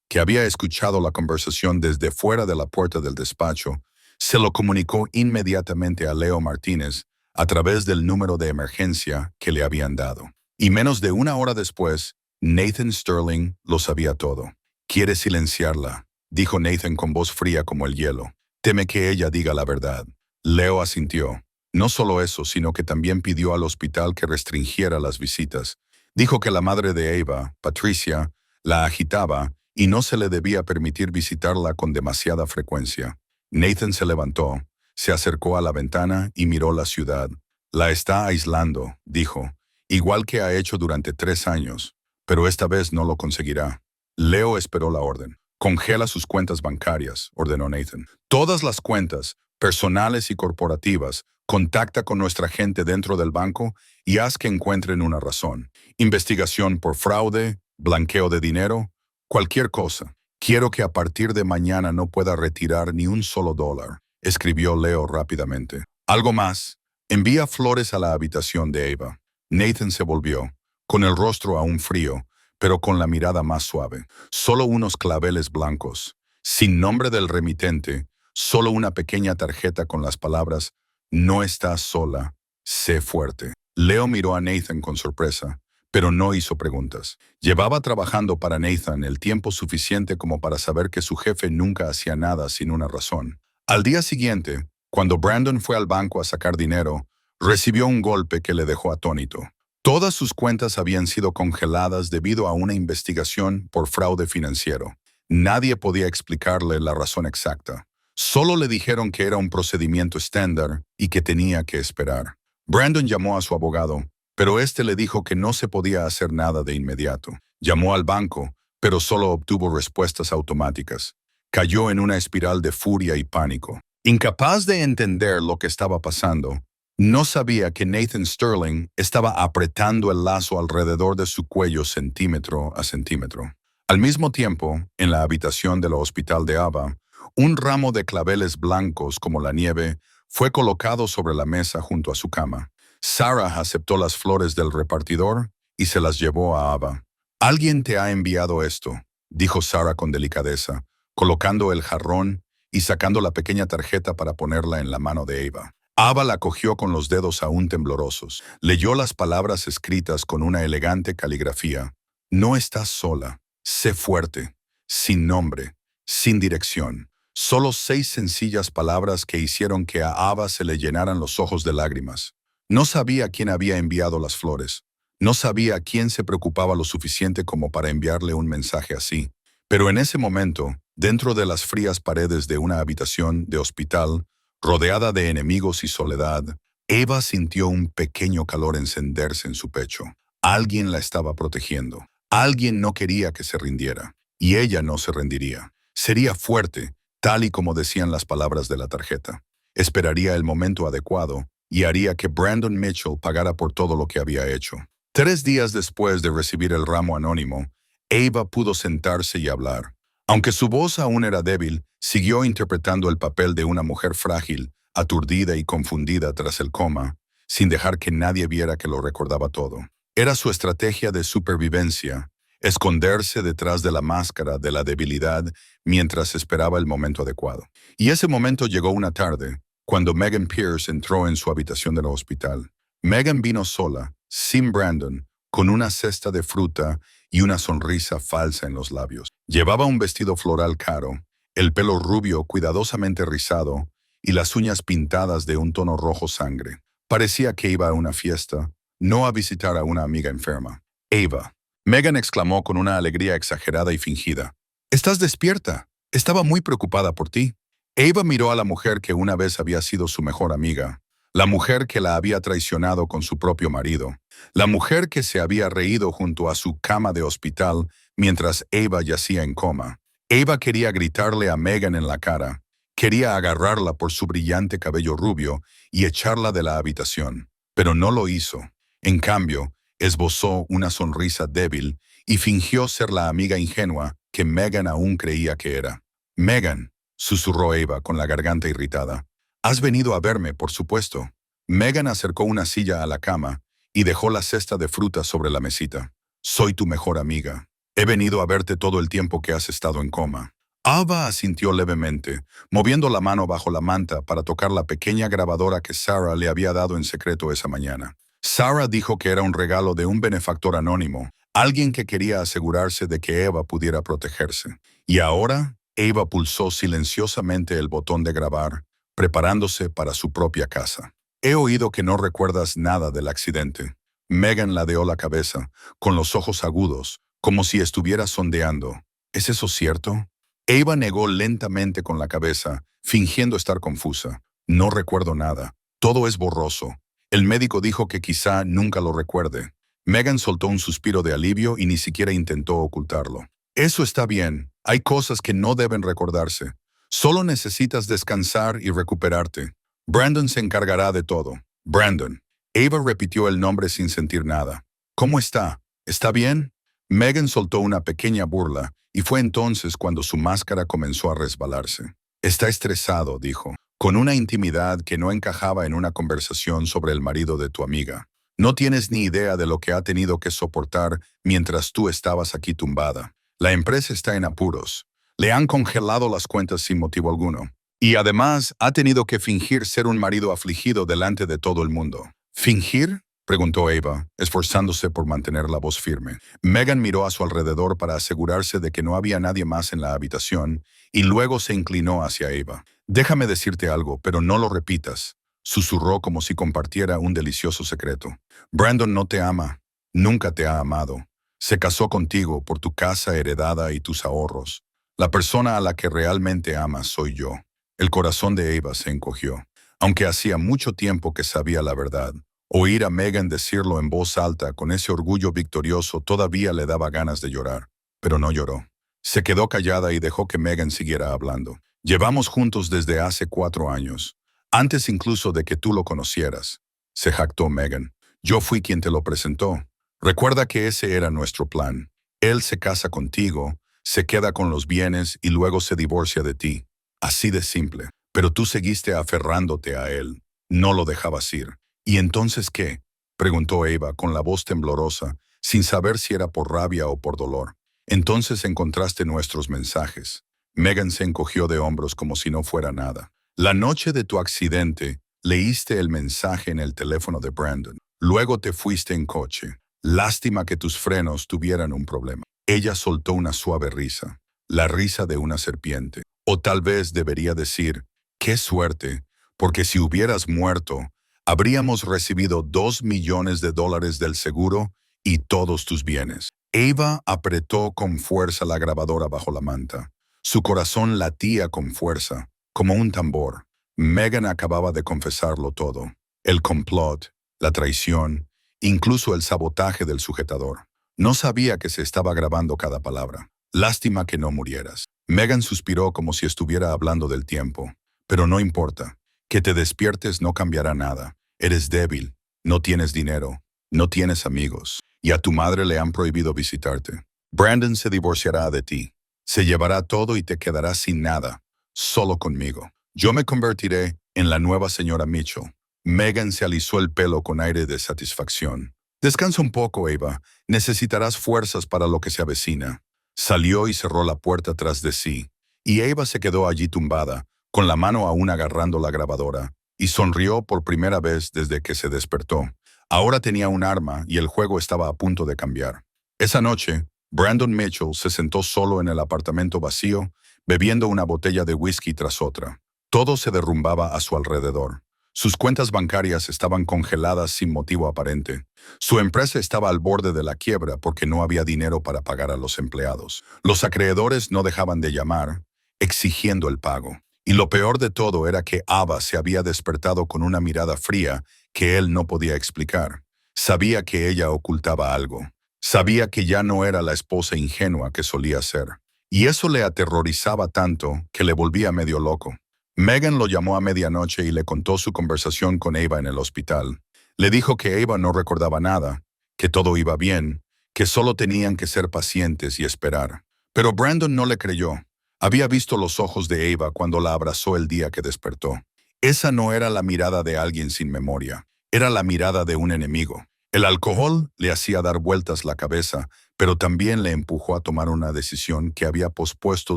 que había escuchado la conversación desde fuera de la puerta del despacho, se lo comunicó inmediatamente a Leo Martínez a través del número de emergencia que le habían dado. Y menos de una hora después, Nathan Sterling lo sabía todo. Quiere silenciarla, dijo Nathan con voz fría como el hielo. Teme que ella diga la verdad. Leo asintió. No solo eso, sino que también pidió al hospital que restringiera las visitas. Dijo que la madre de Ava, Patricia, la agitaba y no se le debía permitir visitarla con demasiada frecuencia. Nathan se levantó, se acercó a la ventana y miró la ciudad. La está aislando, dijo, igual que ha hecho durante 3 años, pero esta vez no lo conseguirá. Leo esperó la orden. Congela sus cuentas bancarias, ordenó Nathan. Todas las cuentas, personales y corporativas, contacta con nuestra gente dentro del banco y haz que encuentren una razón. Investigación por fraude, blanqueo de dinero, cualquier cosa. Quiero que a partir de mañana no pueda retirar ni un solo dólar, escribió Leo rápidamente. Algo más. Envía flores a la habitación de Ava. Nathan se volvió, con el rostro aún frío, pero con la mirada más suave. Solo unos claveles blancos. Sin nombre del remitente, solo una pequeña tarjeta con las palabras «No estás sola, sé fuerte». Leo miró a Nathan con sorpresa, pero no hizo preguntas. Llevaba trabajando para Nathan el tiempo suficiente como para saber que su jefe nunca hacía nada sin una razón. Al día siguiente, cuando Brandon fue al banco a sacar dinero, recibió un golpe que le dejó atónito. Todas sus cuentas habían sido congeladas debido a una investigación por fraude financiero. Nadie podía explicarle la razón exacta. Solo le dijeron que era un procedimiento estándar y que tenía que esperar. Brandon llamó a su abogado, pero este le dijo que no se podía hacer nada de inmediato. Llamó al banco, pero solo obtuvo respuestas automáticas. Cayó en una espiral de furia y pánico. Incapaz de entender lo que estaba pasando, no sabía que Nathan Sterling estaba apretando el lazo alrededor de su cuello centímetro a centímetro. Al mismo tiempo, en la habitación del hospital de Ava, un ramo de claveles blancos como la nieve fue colocado sobre la mesa junto a su cama. Sarah aceptó las flores del repartidor y se las llevó a Ava. «Alguien te ha enviado esto», dijo Sarah con delicadeza, colocando el jarrón y sacando la pequeña tarjeta para ponerla en la mano de Ava. Ava la cogió con los dedos aún temblorosos. Leyó las palabras escritas con una elegante caligrafía. «No estás sola. Sé fuerte. Sin nombre. Sin dirección». Solo 6 sencillas palabras que hicieron que a Ava se le llenaran los ojos de lágrimas. No sabía quién había enviado las flores. No sabía quién se preocupaba lo suficiente como para enviarle un mensaje así. Pero en ese momento, dentro de las frías paredes de una habitación de hospital, rodeada de enemigos y soledad, Ava sintió un pequeño calor encenderse en su pecho. Alguien la estaba protegiendo. Alguien no quería que se rindiera. Y ella no se rendiría. Sería fuerte, tal y como decían las palabras de la tarjeta. Esperaría el momento adecuado y haría que Brandon Mitchell pagara por todo lo que había hecho. 3 días después de recibir el ramo anónimo, Ava pudo sentarse y hablar. Aunque su voz aún era débil, siguió interpretando el papel de una mujer frágil, aturdida y confundida tras el coma, sin dejar que nadie viera que lo recordaba todo. Era su estrategia de supervivencia, esconderse detrás de la máscara de la debilidad mientras esperaba el momento adecuado. Y ese momento llegó una tarde, cuando Megan Pierce entró en su habitación del hospital. Megan vino sola, sin Brandon, con una cesta de fruta y una sonrisa falsa en los labios. Llevaba un vestido floral caro, el pelo rubio cuidadosamente rizado y las uñas pintadas de un tono rojo sangre. Parecía que iba a una fiesta, no a visitar a una amiga enferma. «Ava», Megan exclamó con una alegría exagerada y fingida. «¿Estás despierta? Estaba muy preocupada por ti». Ava miró a la mujer que una vez había sido su mejor amiga, la mujer que la había traicionado con su propio marido, la mujer que se había reído junto a su cama de hospital mientras Ava yacía en coma. Ava quería gritarle a Megan en la cara, quería agarrarla por su brillante cabello rubio y echarla de la habitación, pero no lo hizo. En cambio, esbozó una sonrisa débil y fingió ser la amiga ingenua que Megan aún creía que era. «Megan», susurró Ava con la garganta irritada. «Has venido a verme, por supuesto». Megan acercó una silla a la cama y dejó la cesta de frutas sobre la mesita. «Soy tu mejor amiga. He venido a verte todo el tiempo que has estado en coma». Ava asintió levemente, moviendo la mano bajo la manta para tocar la pequeña grabadora que Sarah le había dado en secreto esa mañana. Sarah dijo que era un regalo de un benefactor anónimo, alguien que quería asegurarse de que Ava pudiera protegerse. Y ahora, Ava pulsó silenciosamente el botón de grabar, preparándose para su propia casa. «He oído que no recuerdas nada del accidente». Megan ladeó la cabeza, con los ojos agudos, como si estuviera sondeando. «¿Es eso cierto?». Ava negó lentamente con la cabeza, fingiendo estar confusa. «No recuerdo nada. Todo es borroso. El médico dijo que quizá nunca lo recuerde». Megan soltó un suspiro de alivio y ni siquiera intentó ocultarlo. «Eso está bien. Hay cosas que no deben recordarse. Solo necesitas descansar y recuperarte. Brandon se encargará de todo». «Brandon». Ava repitió el nombre sin sentir nada. «¿Cómo está? ¿Está bien?». Megan soltó una pequeña burla, y fue entonces cuando su máscara comenzó a resbalarse. «Está estresado», dijo, con una intimidad que no encajaba en una conversación sobre el marido de tu amiga. «No tienes ni idea de lo que ha tenido que soportar mientras tú estabas aquí tumbada. La empresa está en apuros. Le han congelado las cuentas sin motivo alguno. Y además ha tenido que fingir ser un marido afligido delante de todo el mundo». «¿Fingir?», preguntó Ava, esforzándose por mantener la voz firme. Megan miró a su alrededor para asegurarse de que no había nadie más en la habitación y luego se inclinó hacia Ava. «Déjame decirte algo, pero no lo repitas», susurró como si compartiera un delicioso secreto. «Brandon no te ama. Nunca te ha amado. Se casó contigo por tu casa heredada y tus ahorros. La persona a la que realmente amas soy yo». El corazón de Ava se encogió. Aunque hacía mucho tiempo que sabía la verdad, Oír a Megan decirlo en voz alta con ese orgullo victorioso todavía le daba ganas de llorar, pero no lloró. Se quedó callada y dejó que Megan siguiera hablando. Llevamos juntos desde hace 4 años, antes incluso de que tú lo conocieras, se jactó Megan. Yo fui quien te lo presentó. Recuerda que ese era nuestro plan. Él se casa contigo, se queda con los bienes y luego se divorcia de ti. Así de simple. Pero tú seguiste aferrándote a él. No lo dejabas ir. ¿Y entonces qué? Preguntó Eva con la voz temblorosa, sin saber si era por rabia o por dolor. Entonces encontraste nuestros mensajes. Megan se encogió de hombros como si no fuera nada. La noche de tu accidente, leíste el mensaje en el teléfono de Brandon. Luego te fuiste en coche. Lástima que tus frenos tuvieran un problema. Ella soltó una suave risa, la risa de una serpiente. O tal vez debería decir, qué suerte, porque si hubieras muerto, habríamos recibido $2 millones del seguro y todos tus bienes. Eva apretó con fuerza la grabadora bajo la manta. Su corazón latía con fuerza, como un tambor. Megan acababa de confesarlo todo. El complot, la traición, incluso el sabotaje del sujetador. No sabía que se estaba grabando cada palabra. Lástima que no murieras. Megan suspiró como si estuviera hablando del tiempo. Pero no importa. Que te despiertes no cambiará nada. Eres débil, no tienes dinero, no tienes amigos, y a tu madre le han prohibido visitarte. Brandon se divorciará de ti. Se llevará todo y te quedarás sin nada, solo conmigo. Yo me convertiré en la nueva señora Mitchell. Megan se alisó el pelo con aire de satisfacción. Descansa un poco, Eva. Necesitarás fuerzas para lo que se avecina. Salió y cerró la puerta tras de sí, y Eva se quedó allí tumbada, con la mano aún agarrando la grabadora, y sonrió por primera vez desde que se despertó. Ahora tenía un arma y el juego estaba a punto de cambiar. Esa noche, Brandon Mitchell se sentó solo en el apartamento vacío, bebiendo una botella de whisky tras otra. Todo se derrumbaba a su alrededor. Sus cuentas bancarias estaban congeladas sin motivo aparente. Su empresa estaba al borde de la quiebra porque no había dinero para pagar a los empleados. Los acreedores no dejaban de llamar, exigiendo el pago. Y lo peor de todo era que Ava se había despertado con una mirada fría que él no podía explicar. Sabía que ella ocultaba algo. Sabía que ya no era la esposa ingenua que solía ser. Y eso le aterrorizaba tanto que le volvía medio loco. Megan lo llamó a medianoche y le contó su conversación con Ava en el hospital. Le dijo que Ava no recordaba nada, que todo iba bien, que solo tenían que ser pacientes y esperar. Pero Brandon no le creyó. Había visto los ojos de Ava cuando la abrazó el día que despertó. Esa no era la mirada de alguien sin memoria, era la mirada de un enemigo. El alcohol le hacía dar vueltas la cabeza, pero también le empujó a tomar una decisión que había pospuesto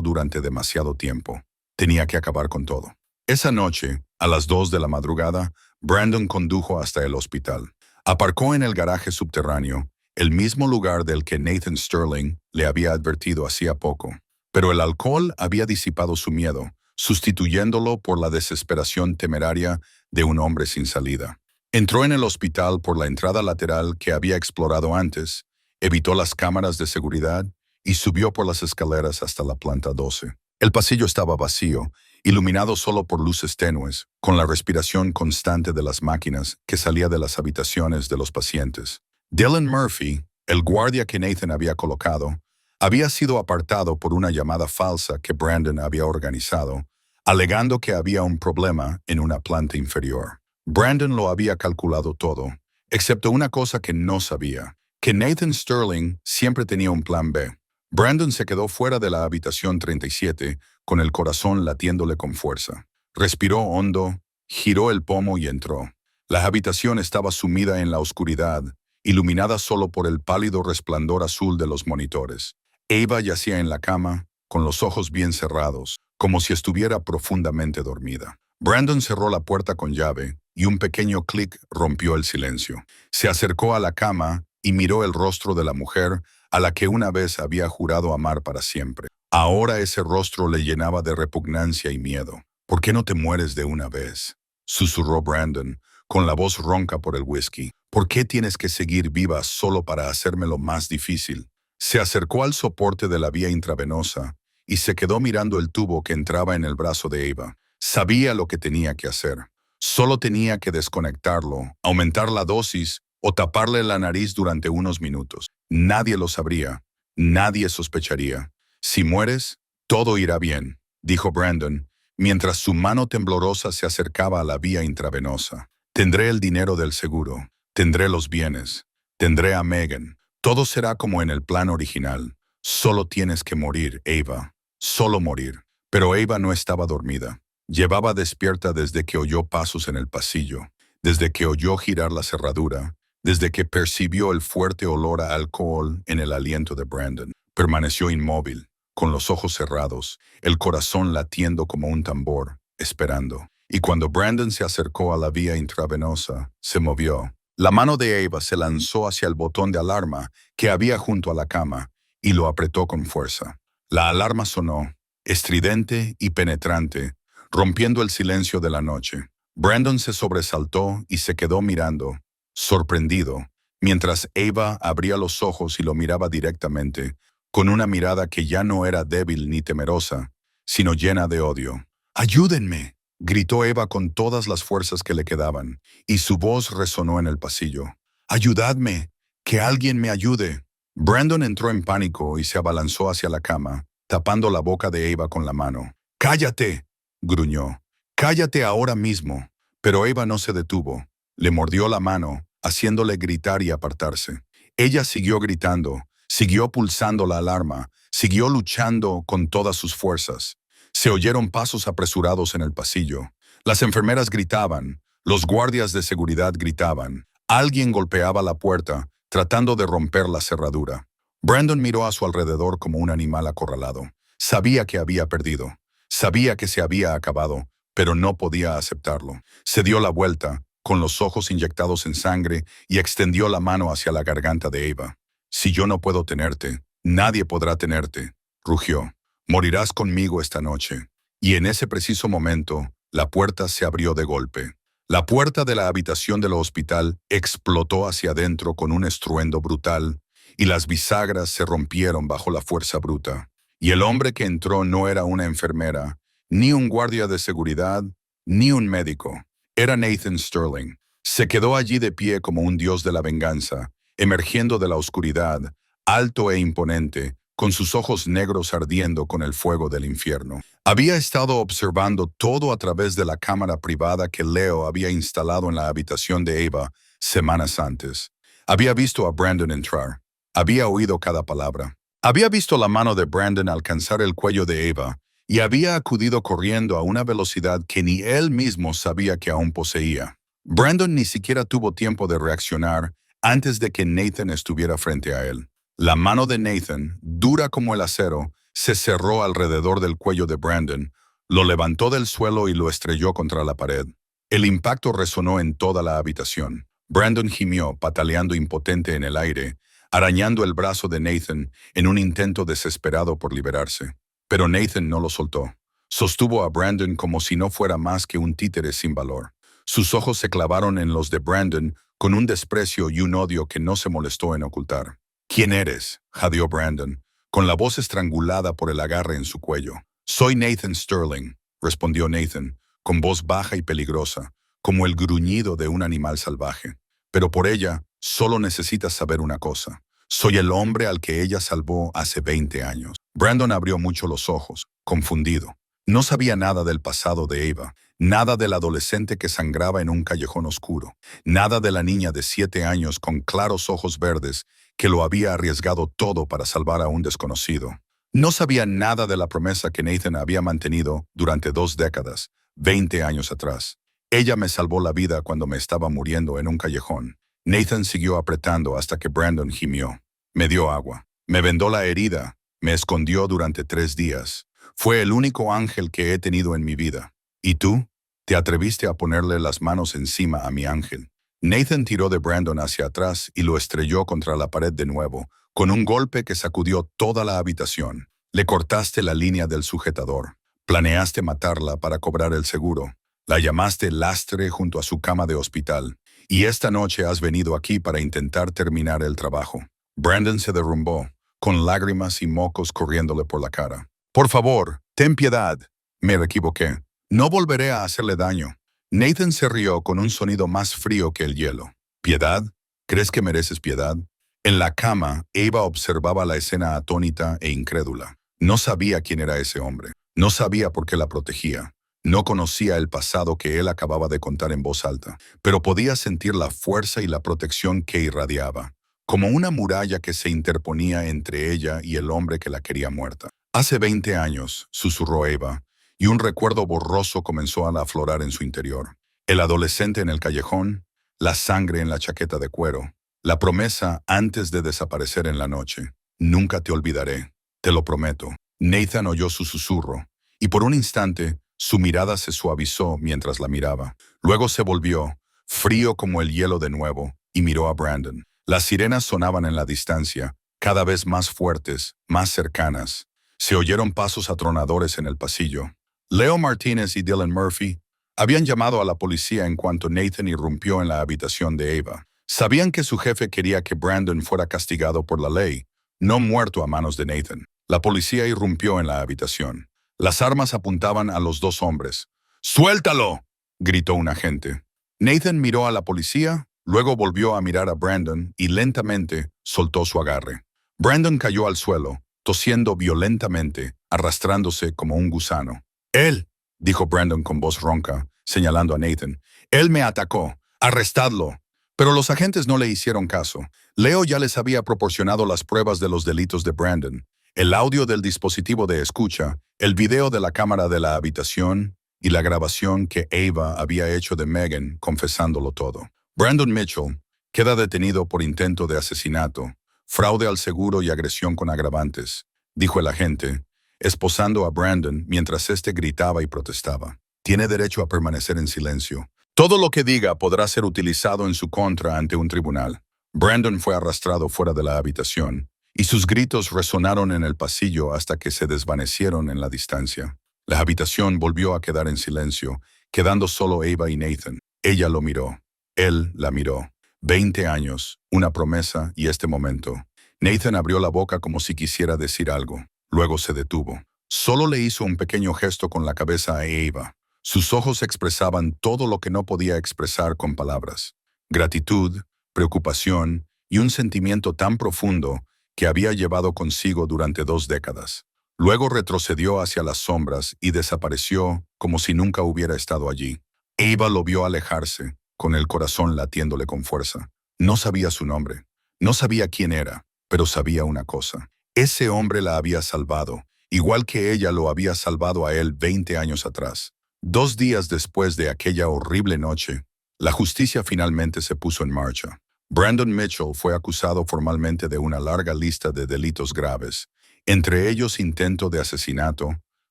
durante demasiado tiempo. Tenía que acabar con todo. Esa noche, a las 2 de la madrugada, Brandon condujo hasta el hospital. Aparcó en el garaje subterráneo, el mismo lugar del que Nathan Sterling le había advertido hacía poco. Pero el alcohol había disipado su miedo, sustituyéndolo por la desesperación temeraria de un hombre sin salida. Entró en el hospital por la entrada lateral que había explorado antes, evitó las cámaras de seguridad y subió por las escaleras hasta la planta 12. El pasillo estaba vacío, iluminado solo por luces tenues, con la respiración constante de las máquinas que salía de las habitaciones de los pacientes. Dylan Murphy, el guardia que Nathan había colocado, había sido apartado por una llamada falsa que Brandon había organizado, alegando que había un problema en una planta inferior. Brandon lo había calculado todo, excepto una cosa que no sabía, que Nathan Sterling siempre tenía un plan B. Brandon se quedó fuera de la habitación 37, con el corazón latiéndole con fuerza. Respiró hondo, giró el pomo y entró. La habitación estaba sumida en la oscuridad, iluminada solo por el pálido resplandor azul de los monitores. Ava yacía en la cama, con los ojos bien cerrados, como si estuviera profundamente dormida. Brandon cerró la puerta con llave y un pequeño clic rompió el silencio. Se acercó a la cama y miró el rostro de la mujer a la que una vez había jurado amar para siempre. Ahora ese rostro le llenaba de repugnancia y miedo. ¿Por qué no te mueres de una vez?, susurró Brandon, con la voz ronca por el whisky. ¿Por qué tienes que seguir viva solo para hacérmelo más difícil? Se acercó al soporte de la vía intravenosa y se quedó mirando el tubo que entraba en el brazo de Ava. Sabía lo que tenía que hacer. Solo tenía que desconectarlo, aumentar la dosis o taparle la nariz durante unos minutos. Nadie lo sabría, nadie sospecharía. Si mueres, todo irá bien, dijo Brandon, mientras su mano temblorosa se acercaba a la vía intravenosa. Tendré el dinero del seguro, tendré los bienes, tendré a Megan. Todo será como en el plan original. Solo tienes que morir, Ava. Solo morir. Pero Ava no estaba dormida. Llevaba despierta desde que oyó pasos en el pasillo, desde que oyó girar la cerradura, desde que percibió el fuerte olor a alcohol en el aliento de Brandon. Permaneció inmóvil, con los ojos cerrados, el corazón latiendo como un tambor, esperando. Y cuando Brandon se acercó a la vía intravenosa, se movió. La mano de Ava se lanzó hacia el botón de alarma que había junto a la cama y lo apretó con fuerza. La alarma sonó, estridente y penetrante, rompiendo el silencio de la noche. Brandon se sobresaltó y se quedó mirando, sorprendido, mientras Ava abría los ojos y lo miraba directamente, con una mirada que ya no era débil ni temerosa, sino llena de odio. ¡Ayúdenme!, gritó Ava con todas las fuerzas que le quedaban, y su voz resonó en el pasillo. ¡Ayudadme! ¡Que alguien me ayude! Brandon entró en pánico y se abalanzó hacia la cama, tapando la boca de Ava con la mano. ¡Cállate!, gruñó. «Cállate ahora mismo». Pero Ava no se detuvo. Le mordió la mano, haciéndole gritar y apartarse. Ella siguió gritando, siguió pulsando la alarma, siguió luchando con todas sus fuerzas. Se oyeron pasos apresurados en el pasillo. Las enfermeras gritaban, los guardias de seguridad gritaban. Alguien golpeaba la puerta, tratando de romper la cerradura. Brandon miró a su alrededor como un animal acorralado. Sabía que había perdido. Sabía que se había acabado, pero no podía aceptarlo. Se dio la vuelta, con los ojos inyectados en sangre, y extendió la mano hacia la garganta de Ava. «Si yo no puedo tenerte, nadie podrá tenerte», rugió. «Morirás conmigo esta noche». Y en ese preciso momento, la puerta se abrió de golpe. La puerta de la habitación del hospital explotó hacia adentro con un estruendo brutal, y las bisagras se rompieron bajo la fuerza bruta. Y el hombre que entró no era una enfermera, ni un guardia de seguridad, ni un médico. Era Nathan Sterling. Se quedó allí de pie como un dios de la venganza, emergiendo de la oscuridad, alto e imponente, con sus ojos negros ardiendo con el fuego del infierno. Había estado observando todo a través de la cámara privada que Leo había instalado en la habitación de Ava semanas antes. Había visto a Brandon entrar. Había oído cada palabra. Había visto la mano de Brandon alcanzar el cuello de Ava y había acudido corriendo a una velocidad que ni él mismo sabía que aún poseía. Brandon ni siquiera tuvo tiempo de reaccionar antes de que Nathan estuviera frente a él. La mano de Nathan, dura como el acero, se cerró alrededor del cuello de Brandon, lo levantó del suelo y lo estrelló contra la pared. El impacto resonó en toda la habitación. Brandon gimió, pataleando impotente en el aire, arañando el brazo de Nathan en un intento desesperado por liberarse. Pero Nathan no lo soltó. Sostuvo a Brandon como si no fuera más que un títere sin valor. Sus ojos se clavaron en los de Brandon con un desprecio y un odio que no se molestó en ocultar. «¿Quién eres?», jadeó Brandon, con la voz estrangulada por el agarre en su cuello. «Soy Nathan Sterling», respondió Nathan, con voz baja y peligrosa, como el gruñido de un animal salvaje. «Pero por ella, solo necesitas saber una cosa. Soy el hombre al que ella salvó hace 20 años». Brandon abrió mucho los ojos, confundido. No sabía nada del pasado de Ava, nada del adolescente que sangraba en un callejón oscuro, nada de la niña de 7 años con claros ojos verdes que lo había arriesgado todo para salvar a un desconocido. No sabía nada de la promesa que Nathan había mantenido durante 2 décadas, 20 años atrás. «Ella me salvó la vida cuando me estaba muriendo en un callejón». Nathan siguió apretando hasta que Brandon gimió. «Me dio agua, me vendó la herida, me escondió durante 3 días. Fue el único ángel que he tenido en mi vida. ¿Y tú? Te atreviste a ponerle las manos encima a mi ángel». Nathan tiró de Brandon hacia atrás y lo estrelló contra la pared de nuevo, con un golpe que sacudió toda la habitación. «Le cortaste la línea del sujetador. Planeaste matarla para cobrar el seguro. La llamaste lastre junto a su cama de hospital. Y esta noche has venido aquí para intentar terminar el trabajo». Brandon se derrumbó, con lágrimas y mocos corriéndole por la cara. «Por favor, ten piedad». «Me equivoqué. No volveré a hacerle daño». Nathan se rió con un sonido más frío que el hielo. ¿Piedad? ¿Crees que mereces piedad? En la cama, Ava observaba la escena atónita e incrédula. No sabía quién era ese hombre. No sabía por qué la protegía. No conocía el pasado que él acababa de contar en voz alta, pero podía sentir la fuerza y la protección que irradiaba, como una muralla que se interponía entre ella y el hombre que la quería muerta. Hace 20 años, susurró Ava, y un recuerdo borroso comenzó a aflorar en su interior. El adolescente en el callejón, la sangre en la chaqueta de cuero, la promesa antes de desaparecer en la noche. Nunca te olvidaré, te lo prometo. Nathan oyó su susurro, y por un instante, su mirada se suavizó mientras la miraba. Luego se volvió, frío como el hielo de nuevo, y miró a Brandon. Las sirenas sonaban en la distancia, cada vez más fuertes, más cercanas. Se oyeron pasos atronadores en el pasillo. Leo Martínez y Dylan Murphy habían llamado a la policía en cuanto Nathan irrumpió en la habitación de Ava. Sabían que su jefe quería que Brandon fuera castigado por la ley, no muerto a manos de Nathan. La policía irrumpió en la habitación. Las armas apuntaban a los dos hombres. ¡Suéltalo!, gritó un agente. Nathan miró a la policía, luego volvió a mirar a Brandon y lentamente soltó su agarre. Brandon cayó al suelo, tosiendo violentamente, arrastrándose como un gusano. «Él», dijo Brandon con voz ronca, señalando a Nathan. «Él me atacó. Arrestadlo». Pero los agentes no le hicieron caso. Leo ya les había proporcionado las pruebas de los delitos de Brandon, el audio del dispositivo de escucha, el video de la cámara de la habitación y la grabación que Ava había hecho de Megan confesándolo todo. Brandon Mitchell queda detenido por intento de asesinato, fraude al seguro y agresión con agravantes, dijo el agente, esposando a Brandon mientras éste gritaba y protestaba. Tiene derecho a permanecer en silencio. Todo lo que diga podrá ser utilizado en su contra ante un tribunal. Brandon fue arrastrado fuera de la habitación, y sus gritos resonaron en el pasillo hasta que se desvanecieron en la distancia. La habitación volvió a quedar en silencio, quedando solo Ava y Nathan. Ella lo miró. Él la miró. 20 años, una promesa y este momento. Nathan abrió la boca como si quisiera decir algo. Luego se detuvo. Solo le hizo un pequeño gesto con la cabeza a Ava. Sus ojos expresaban todo lo que no podía expresar con palabras. Gratitud, preocupación y un sentimiento tan profundo que había llevado consigo durante 2 décadas. Luego retrocedió hacia las sombras y desapareció como si nunca hubiera estado allí. Ava lo vio alejarse, con el corazón latiéndole con fuerza. No sabía su nombre, no sabía quién era, pero sabía una cosa. Ese hombre la había salvado, igual que ella lo había salvado a él 20 años atrás. 2 días después de aquella horrible noche, la justicia finalmente se puso en marcha. Brandon Mitchell fue acusado formalmente de una larga lista de delitos graves, entre ellos intento de asesinato,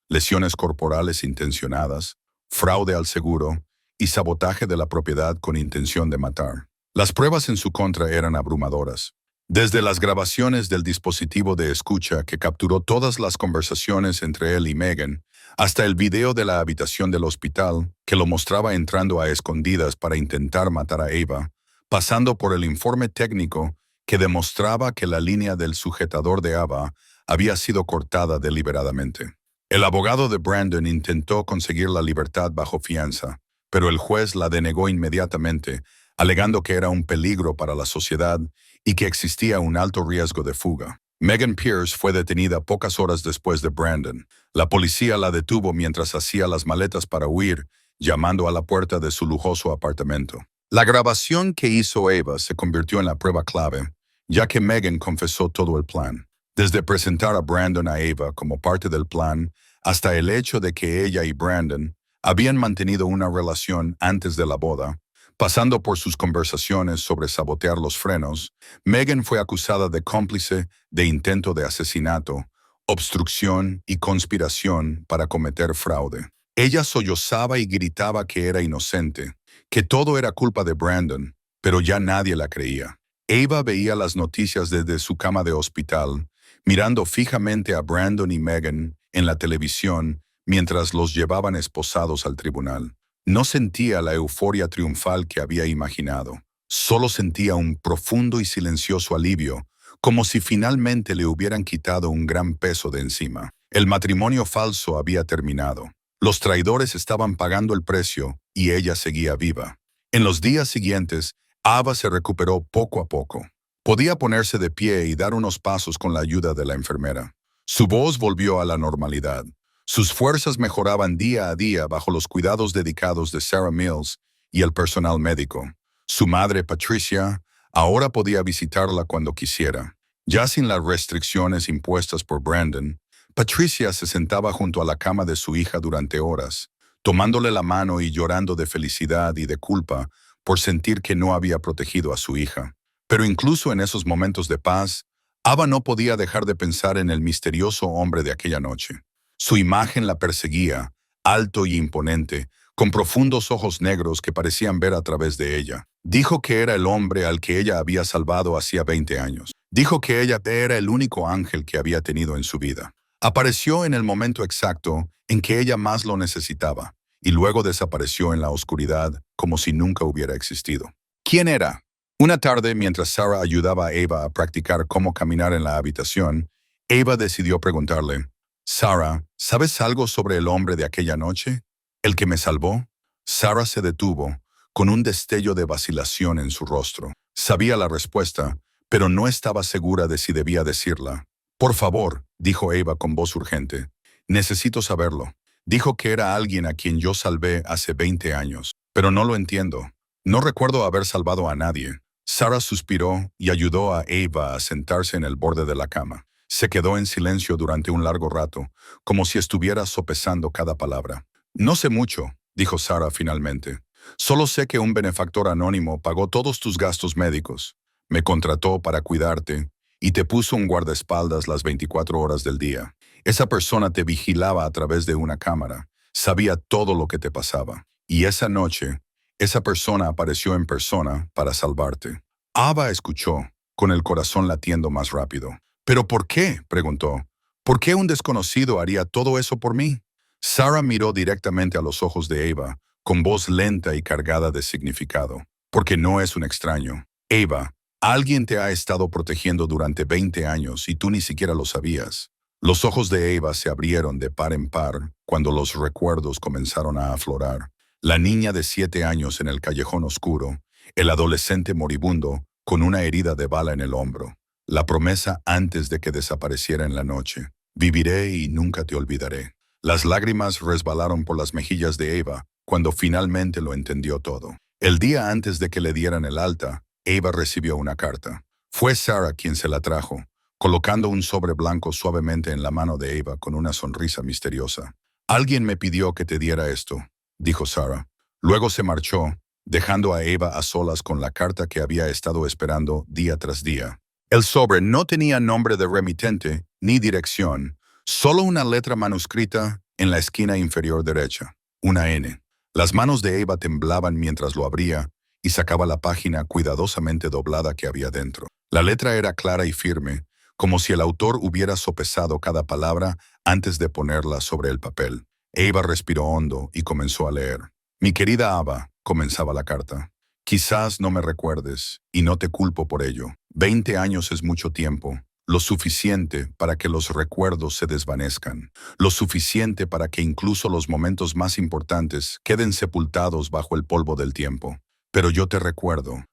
lesiones corporales intencionadas, fraude al seguro y sabotaje de la propiedad con intención de matar. Las pruebas en su contra eran abrumadoras. Desde las grabaciones del dispositivo de escucha que capturó todas las conversaciones entre él y Megan, hasta el video de la habitación del hospital que lo mostraba entrando a escondidas para intentar matar a Ava, pasando por el informe técnico que demostraba que la línea del sujetador de Ava había sido cortada deliberadamente. El abogado de Brandon intentó conseguir la libertad bajo fianza, pero el juez la denegó inmediatamente, alegando que era un peligro para la sociedad y que existía un alto riesgo de fuga. Megan Pierce fue detenida pocas horas después de Brandon. La policía la detuvo mientras hacía las maletas para huir, llamando a la puerta de su lujoso apartamento. La grabación que hizo Ava se convirtió en la prueba clave, ya que Megan confesó todo el plan. Desde presentar a Brandon a Ava como parte del plan, hasta el hecho de que ella y Brandon habían mantenido una relación antes de la boda, pasando por sus conversaciones sobre sabotear los frenos, Megan fue acusada de cómplice de intento de asesinato, obstrucción y conspiración para cometer fraude. Ella sollozaba y gritaba que era inocente, que todo era culpa de Brandon, pero ya nadie la creía. Ava veía las noticias desde su cama de hospital, mirando fijamente a Brandon y Megan en la televisión mientras los llevaban esposados al tribunal. No sentía la euforia triunfal que había imaginado. Solo sentía un profundo y silencioso alivio, como si finalmente le hubieran quitado un gran peso de encima. El matrimonio falso había terminado. Los traidores estaban pagando el precio y ella seguía viva. En los días siguientes, Ava se recuperó poco a poco. Podía ponerse de pie y dar unos pasos con la ayuda de la enfermera. Su voz volvió a la normalidad. Sus fuerzas mejoraban día a día bajo los cuidados dedicados de Sarah Mills y el personal médico. Su madre, Patricia, ahora podía visitarla cuando quisiera. Ya sin las restricciones impuestas por Brandon, Patricia se sentaba junto a la cama de su hija durante horas, tomándole la mano y llorando de felicidad y de culpa por sentir que no había protegido a su hija. Pero incluso en esos momentos de paz, Ava no podía dejar de pensar en el misterioso hombre de aquella noche. Su imagen la perseguía, alto y imponente, con profundos ojos negros que parecían ver a través de ella. Dijo que era el hombre al que ella había salvado hacía 20 años. Dijo que ella era el único ángel que había tenido en su vida. Apareció en el momento exacto en que ella más lo necesitaba, y luego desapareció en la oscuridad como si nunca hubiera existido. ¿Quién era? Una tarde, mientras Sarah ayudaba a Ava a practicar cómo caminar en la habitación, Ava decidió preguntarle, «Sarah, ¿sabes algo sobre el hombre de aquella noche? ¿El que me salvó?» Sarah se detuvo, con un destello de vacilación en su rostro. Sabía la respuesta, pero no estaba segura de si debía decirla. «Por favor», dijo Ava con voz urgente, «necesito saberlo». Dijo que era alguien a quien yo salvé hace 20 años, pero no lo entiendo. No recuerdo haber salvado a nadie. Sarah suspiró y ayudó a Ava a sentarse en el borde de la cama. Se quedó en silencio durante un largo rato, como si estuviera sopesando cada palabra. «No sé mucho», dijo Sarah finalmente. «Solo sé que un benefactor anónimo pagó todos tus gastos médicos, me contrató para cuidarte y te puso un guardaespaldas las 24 horas del día. Esa persona te vigilaba a través de una cámara, sabía todo lo que te pasaba. Y esa noche, esa persona apareció en persona para salvarte». Ava escuchó, con el corazón latiendo más rápido. «¿Pero por qué?», preguntó. «¿Por qué un desconocido haría todo eso por mí?» Sarah miró directamente a los ojos de Ava, con voz lenta y cargada de significado. «Porque no es un extraño. Ava, alguien te ha estado protegiendo durante 20 años y tú ni siquiera lo sabías». Los ojos de Ava se abrieron de par en par cuando los recuerdos comenzaron a aflorar. La niña de 7 años en el callejón oscuro, el adolescente moribundo con una herida de bala en el hombro, la promesa antes de que desapareciera en la noche. «Viviré y nunca te olvidaré». Las lágrimas resbalaron por las mejillas de Ava cuando finalmente lo entendió todo. El día antes de que le dieran el alta, Ava recibió una carta. Fue Sarah quien se la trajo, colocando un sobre blanco suavemente en la mano de Ava con una sonrisa misteriosa. «Alguien me pidió que te diera esto», dijo Sarah. Luego se marchó, dejando a Ava a solas con la carta que había estado esperando día tras día. El sobre no tenía nombre de remitente ni dirección, solo una letra manuscrita en la esquina inferior derecha, una N. Las manos de Ava temblaban mientras lo abría y sacaba la página cuidadosamente doblada que había dentro. La letra era clara y firme, como si el autor hubiera sopesado cada palabra antes de ponerla sobre el papel. Ava respiró hondo y comenzó a leer. «Mi querida Ava», comenzaba la carta, «quizás no me recuerdes, y no te culpo por ello. 20 años es mucho tiempo, lo suficiente para que los recuerdos se desvanezcan, lo suficiente para que incluso los momentos más importantes queden sepultados bajo el polvo del tiempo. Pero yo te recuerdo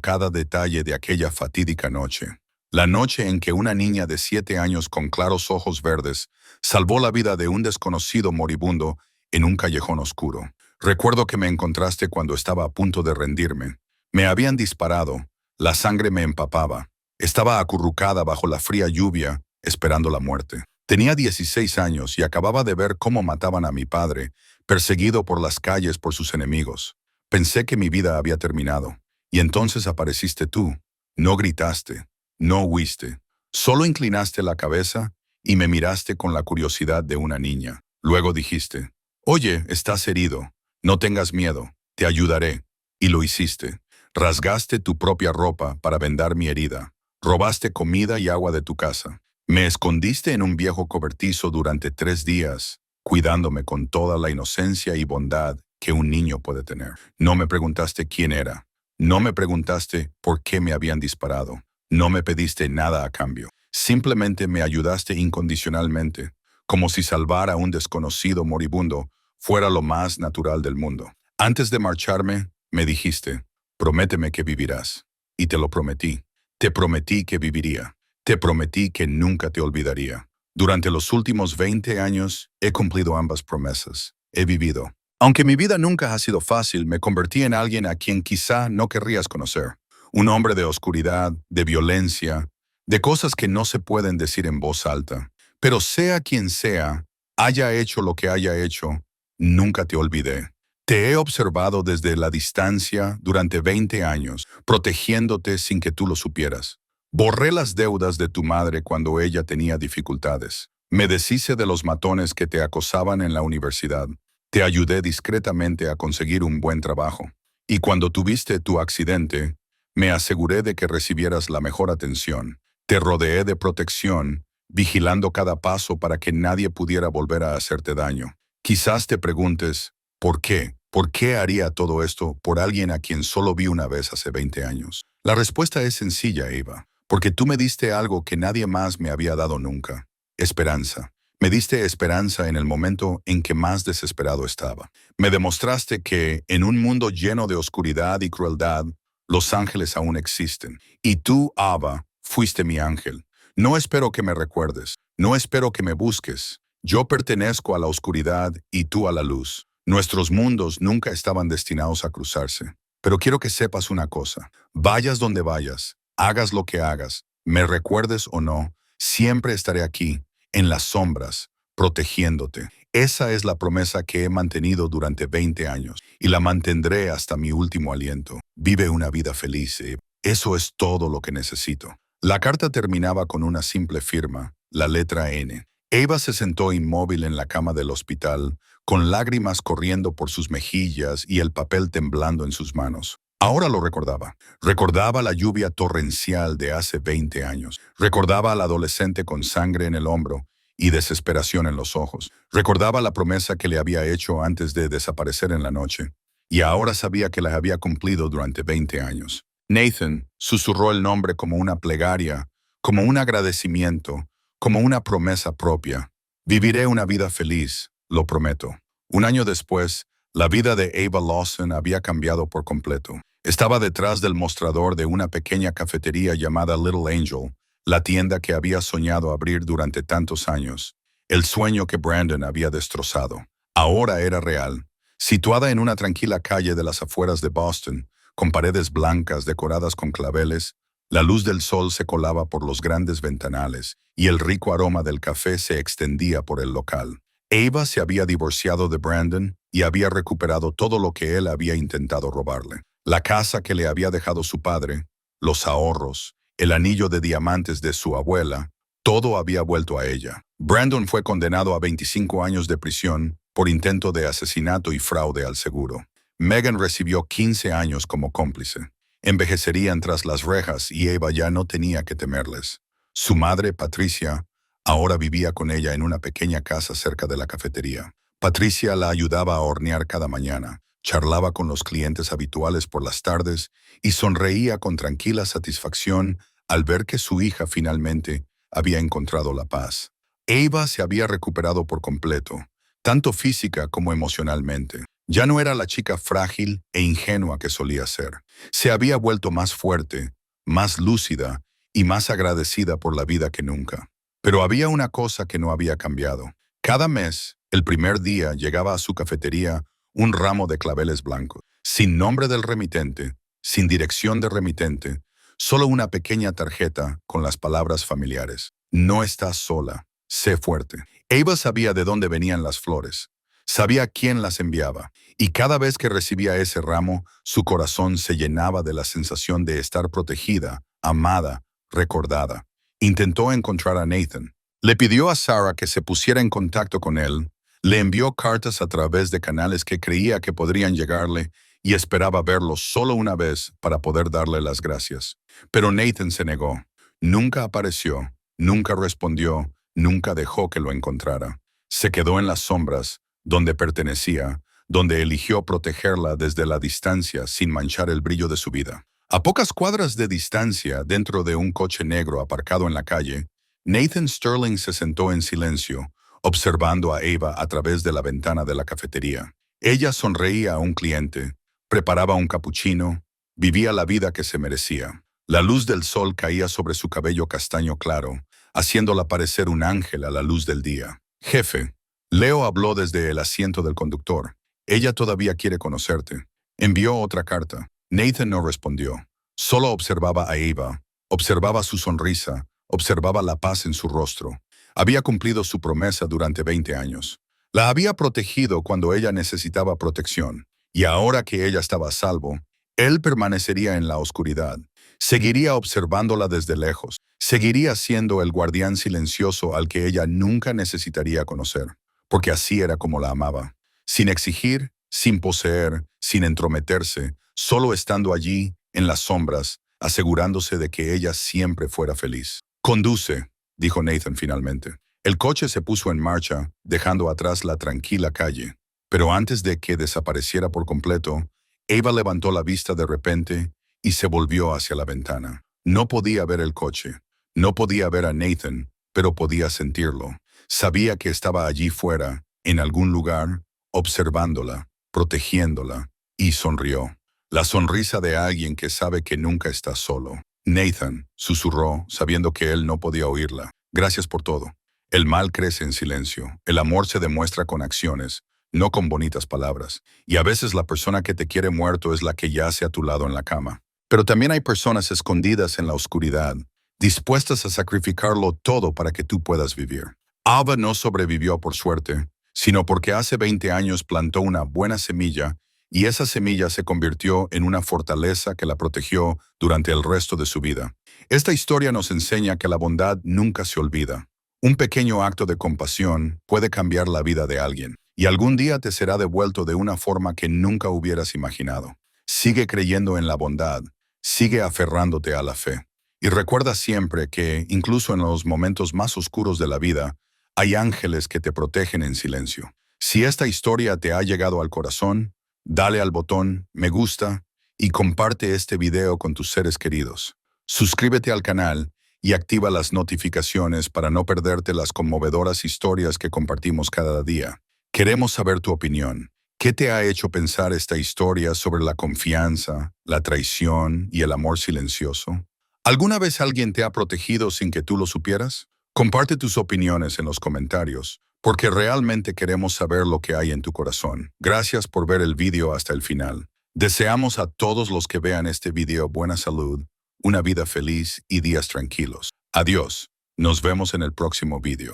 cada detalle de aquella fatídica noche. La noche en que una niña de 7 años con claros ojos verdes salvó la vida de un desconocido moribundo en un callejón oscuro. Recuerdo que me encontraste cuando estaba a punto de rendirme. Me habían disparado, la sangre me empapaba. Estaba acurrucada bajo la fría lluvia, esperando la muerte. Tenía 16 años y acababa de ver cómo mataban a mi padre, perseguido por las calles por sus enemigos. Pensé que mi vida había terminado. Y entonces apareciste tú. No gritaste, no huiste. Solo inclinaste la cabeza y me miraste con la curiosidad de una niña. Luego dijiste, «Oye, estás herido. No tengas miedo, te ayudaré». Y lo hiciste. Rasgaste tu propia ropa para vendar mi herida. Robaste comida y agua de tu casa. Me escondiste en un viejo cobertizo durante 3 días, cuidándome con toda la inocencia y bondad que un niño puede tener. No me preguntaste quién era. No me preguntaste por qué me habían disparado. No me pediste nada a cambio. Simplemente me ayudaste incondicionalmente, como si salvar a un desconocido moribundo fuera lo más natural del mundo. Antes de marcharme, me dijiste, prométeme que vivirás. Y te lo prometí. Te prometí que viviría. Te prometí que nunca te olvidaría. Durante los últimos 20 años he cumplido ambas promesas. He vivido. Aunque mi vida nunca ha sido fácil, me convertí en alguien a quien quizá no querrías conocer. Un hombre de oscuridad, de violencia, de cosas que no se pueden decir en voz alta. Pero sea quien sea, haya hecho lo que haya hecho, nunca te olvidé. Te he observado desde la distancia durante 20 años, protegiéndote sin que tú lo supieras. Borré las deudas de tu madre cuando ella tenía dificultades. Me deshice de los matones que te acosaban en la universidad. Te ayudé discretamente a conseguir un buen trabajo. Y cuando tuviste tu accidente, me aseguré de que recibieras la mejor atención. Te rodeé de protección, vigilando cada paso para que nadie pudiera volver a hacerte daño. Quizás te preguntes, ¿por qué? ¿Por qué haría todo esto por alguien a quien solo vi una vez hace 20 años? La respuesta es sencilla, Eva, porque tú me diste algo que nadie más me había dado nunca. Esperanza. Me diste esperanza en el momento en que más desesperado estaba. Me demostraste que, en un mundo lleno de oscuridad y crueldad, los ángeles aún existen. Y tú, Ava, fuiste mi ángel. No espero que me recuerdes. No espero que me busques. Yo pertenezco a la oscuridad y tú a la luz. Nuestros mundos nunca estaban destinados a cruzarse. Pero quiero que sepas una cosa. Vayas donde vayas, hagas lo que hagas, me recuerdes o no, siempre estaré aquí, en las sombras, protegiéndote. Esa es la promesa que he mantenido durante 20 años y la mantendré hasta mi último aliento. Vive una vida feliz, Eva. Eso es todo lo que necesito. La carta terminaba con una simple firma, la letra N. Eva se sentó inmóvil en la cama del hospital, con lágrimas corriendo por sus mejillas y el papel temblando en sus manos. Ahora lo recordaba. Recordaba la lluvia torrencial de hace 20 años. Recordaba al adolescente con sangre en el hombro y desesperación en los ojos. Recordaba la promesa que le había hecho antes de desaparecer en la noche. Y ahora sabía que la había cumplido durante 20 años. Nathan susurró el nombre como una plegaria, como un agradecimiento, como una promesa propia. Viviré una vida feliz, lo prometo. Un año después, la vida de Ava Lawson había cambiado por completo. Estaba detrás del mostrador de una pequeña cafetería llamada Little Angel, la tienda que había soñado abrir durante tantos años. El sueño que Brandon había destrozado. Ahora era real. Situada en una tranquila calle de las afueras de Boston, con paredes blancas decoradas con claveles, la luz del sol se colaba por los grandes ventanales y el rico aroma del café se extendía por el local. Ava se había divorciado de Brandon y había recuperado todo lo que él había intentado robarle. La casa que le había dejado su padre, los ahorros, el anillo de diamantes de su abuela, todo había vuelto a ella. Brandon fue condenado a 25 años de prisión por intento de asesinato y fraude al seguro. Megan recibió 15 años como cómplice. Envejecerían tras las rejas y Ava ya no tenía que temerles. Su madre, Patricia, ahora vivía con ella en una pequeña casa cerca de la cafetería. Patricia la ayudaba a hornear cada mañana, charlaba con los clientes habituales por las tardes y sonreía con tranquila satisfacción al ver que su hija finalmente había encontrado la paz. Ava se había recuperado por completo, tanto física como emocionalmente. Ya no era la chica frágil e ingenua que solía ser. Se había vuelto más fuerte, más lúcida y más agradecida por la vida que nunca. Pero había una cosa que no había cambiado. Cada mes, el primer día, llegaba a su cafetería un ramo de claveles blancos, sin nombre del remitente, sin dirección de remitente, solo una pequeña tarjeta con las palabras familiares. No estás sola, sé fuerte. Ava sabía de dónde venían las flores. Sabía quién las enviaba, y cada vez que recibía ese ramo, su corazón se llenaba de la sensación de estar protegida, amada, recordada. Intentó encontrar a Nathan. Le pidió a Sarah que se pusiera en contacto con él, le envió cartas a través de canales que creía que podrían llegarle y esperaba verlo solo una vez para poder darle las gracias. Pero Nathan se negó. Nunca apareció, nunca respondió, nunca dejó que lo encontrara. Se quedó en las sombras, donde pertenecía, donde eligió protegerla desde la distancia sin manchar el brillo de su vida. A pocas cuadras de distancia, dentro de un coche negro aparcado en la calle, Nathan Sterling se sentó en silencio, observando a Ava a través de la ventana de la cafetería. Ella sonreía a un cliente, preparaba un capuchino, vivía la vida que se merecía. La luz del sol caía sobre su cabello castaño claro, haciéndola parecer un ángel a la luz del día. Jefe, Leo habló desde el asiento del conductor. Ella todavía quiere conocerte. Envió otra carta. Nathan no respondió. Solo observaba a Eva, observaba su sonrisa, observaba la paz en su rostro. Había cumplido su promesa durante 20 años. La había protegido cuando ella necesitaba protección, y ahora que ella estaba a salvo, él permanecería en la oscuridad. Seguiría observándola desde lejos, seguiría siendo el guardián silencioso al que ella nunca necesitaría conocer, porque así era como la amaba. Sin exigir, sin poseer, sin entrometerse, solo estando allí, en las sombras, asegurándose de que ella siempre fuera feliz. Conduce, dijo Nathan finalmente. El coche se puso en marcha, dejando atrás la tranquila calle. Pero antes de que desapareciera por completo, Eva levantó la vista de repente y se volvió hacia la ventana. No podía ver el coche, no podía ver a Nathan, pero podía sentirlo. Sabía que estaba allí fuera, en algún lugar, observándola, protegiéndola, y sonrió. La sonrisa de alguien que sabe que nunca está solo. Nathan, susurró, sabiendo que él no podía oírla. Gracias por todo. El mal crece en silencio. El amor se demuestra con acciones, no con bonitas palabras. Y a veces la persona que te quiere muerto es la que yace a tu lado en la cama. Pero también hay personas escondidas en la oscuridad, dispuestas a sacrificarlo todo para que tú puedas vivir. Alba no sobrevivió por suerte, sino porque hace 20 años plantó una buena semilla y esa semilla se convirtió en una fortaleza que la protegió durante el resto de su vida. Esta historia nos enseña que la bondad nunca se olvida. Un pequeño acto de compasión puede cambiar la vida de alguien, y algún día te será devuelto de una forma que nunca hubieras imaginado. Sigue creyendo en la bondad, sigue aferrándote a la fe. Y recuerda siempre que, incluso en los momentos más oscuros de la vida, hay ángeles que te protegen en silencio. Si esta historia te ha llegado al corazón, dale al botón me gusta y comparte este video con tus seres queridos. Suscríbete al canal y activa las notificaciones para no perderte las conmovedoras historias que compartimos cada día. Queremos saber tu opinión. ¿Qué te ha hecho pensar esta historia sobre la confianza, la traición y el amor silencioso? ¿Alguna vez alguien te ha protegido sin que tú lo supieras? Comparte tus opiniones en los comentarios, porque realmente queremos saber lo que hay en tu corazón. Gracias por ver el video hasta el final. Deseamos a todos los que vean este video buena salud, una vida feliz y días tranquilos. Adiós. Nos vemos en el próximo video.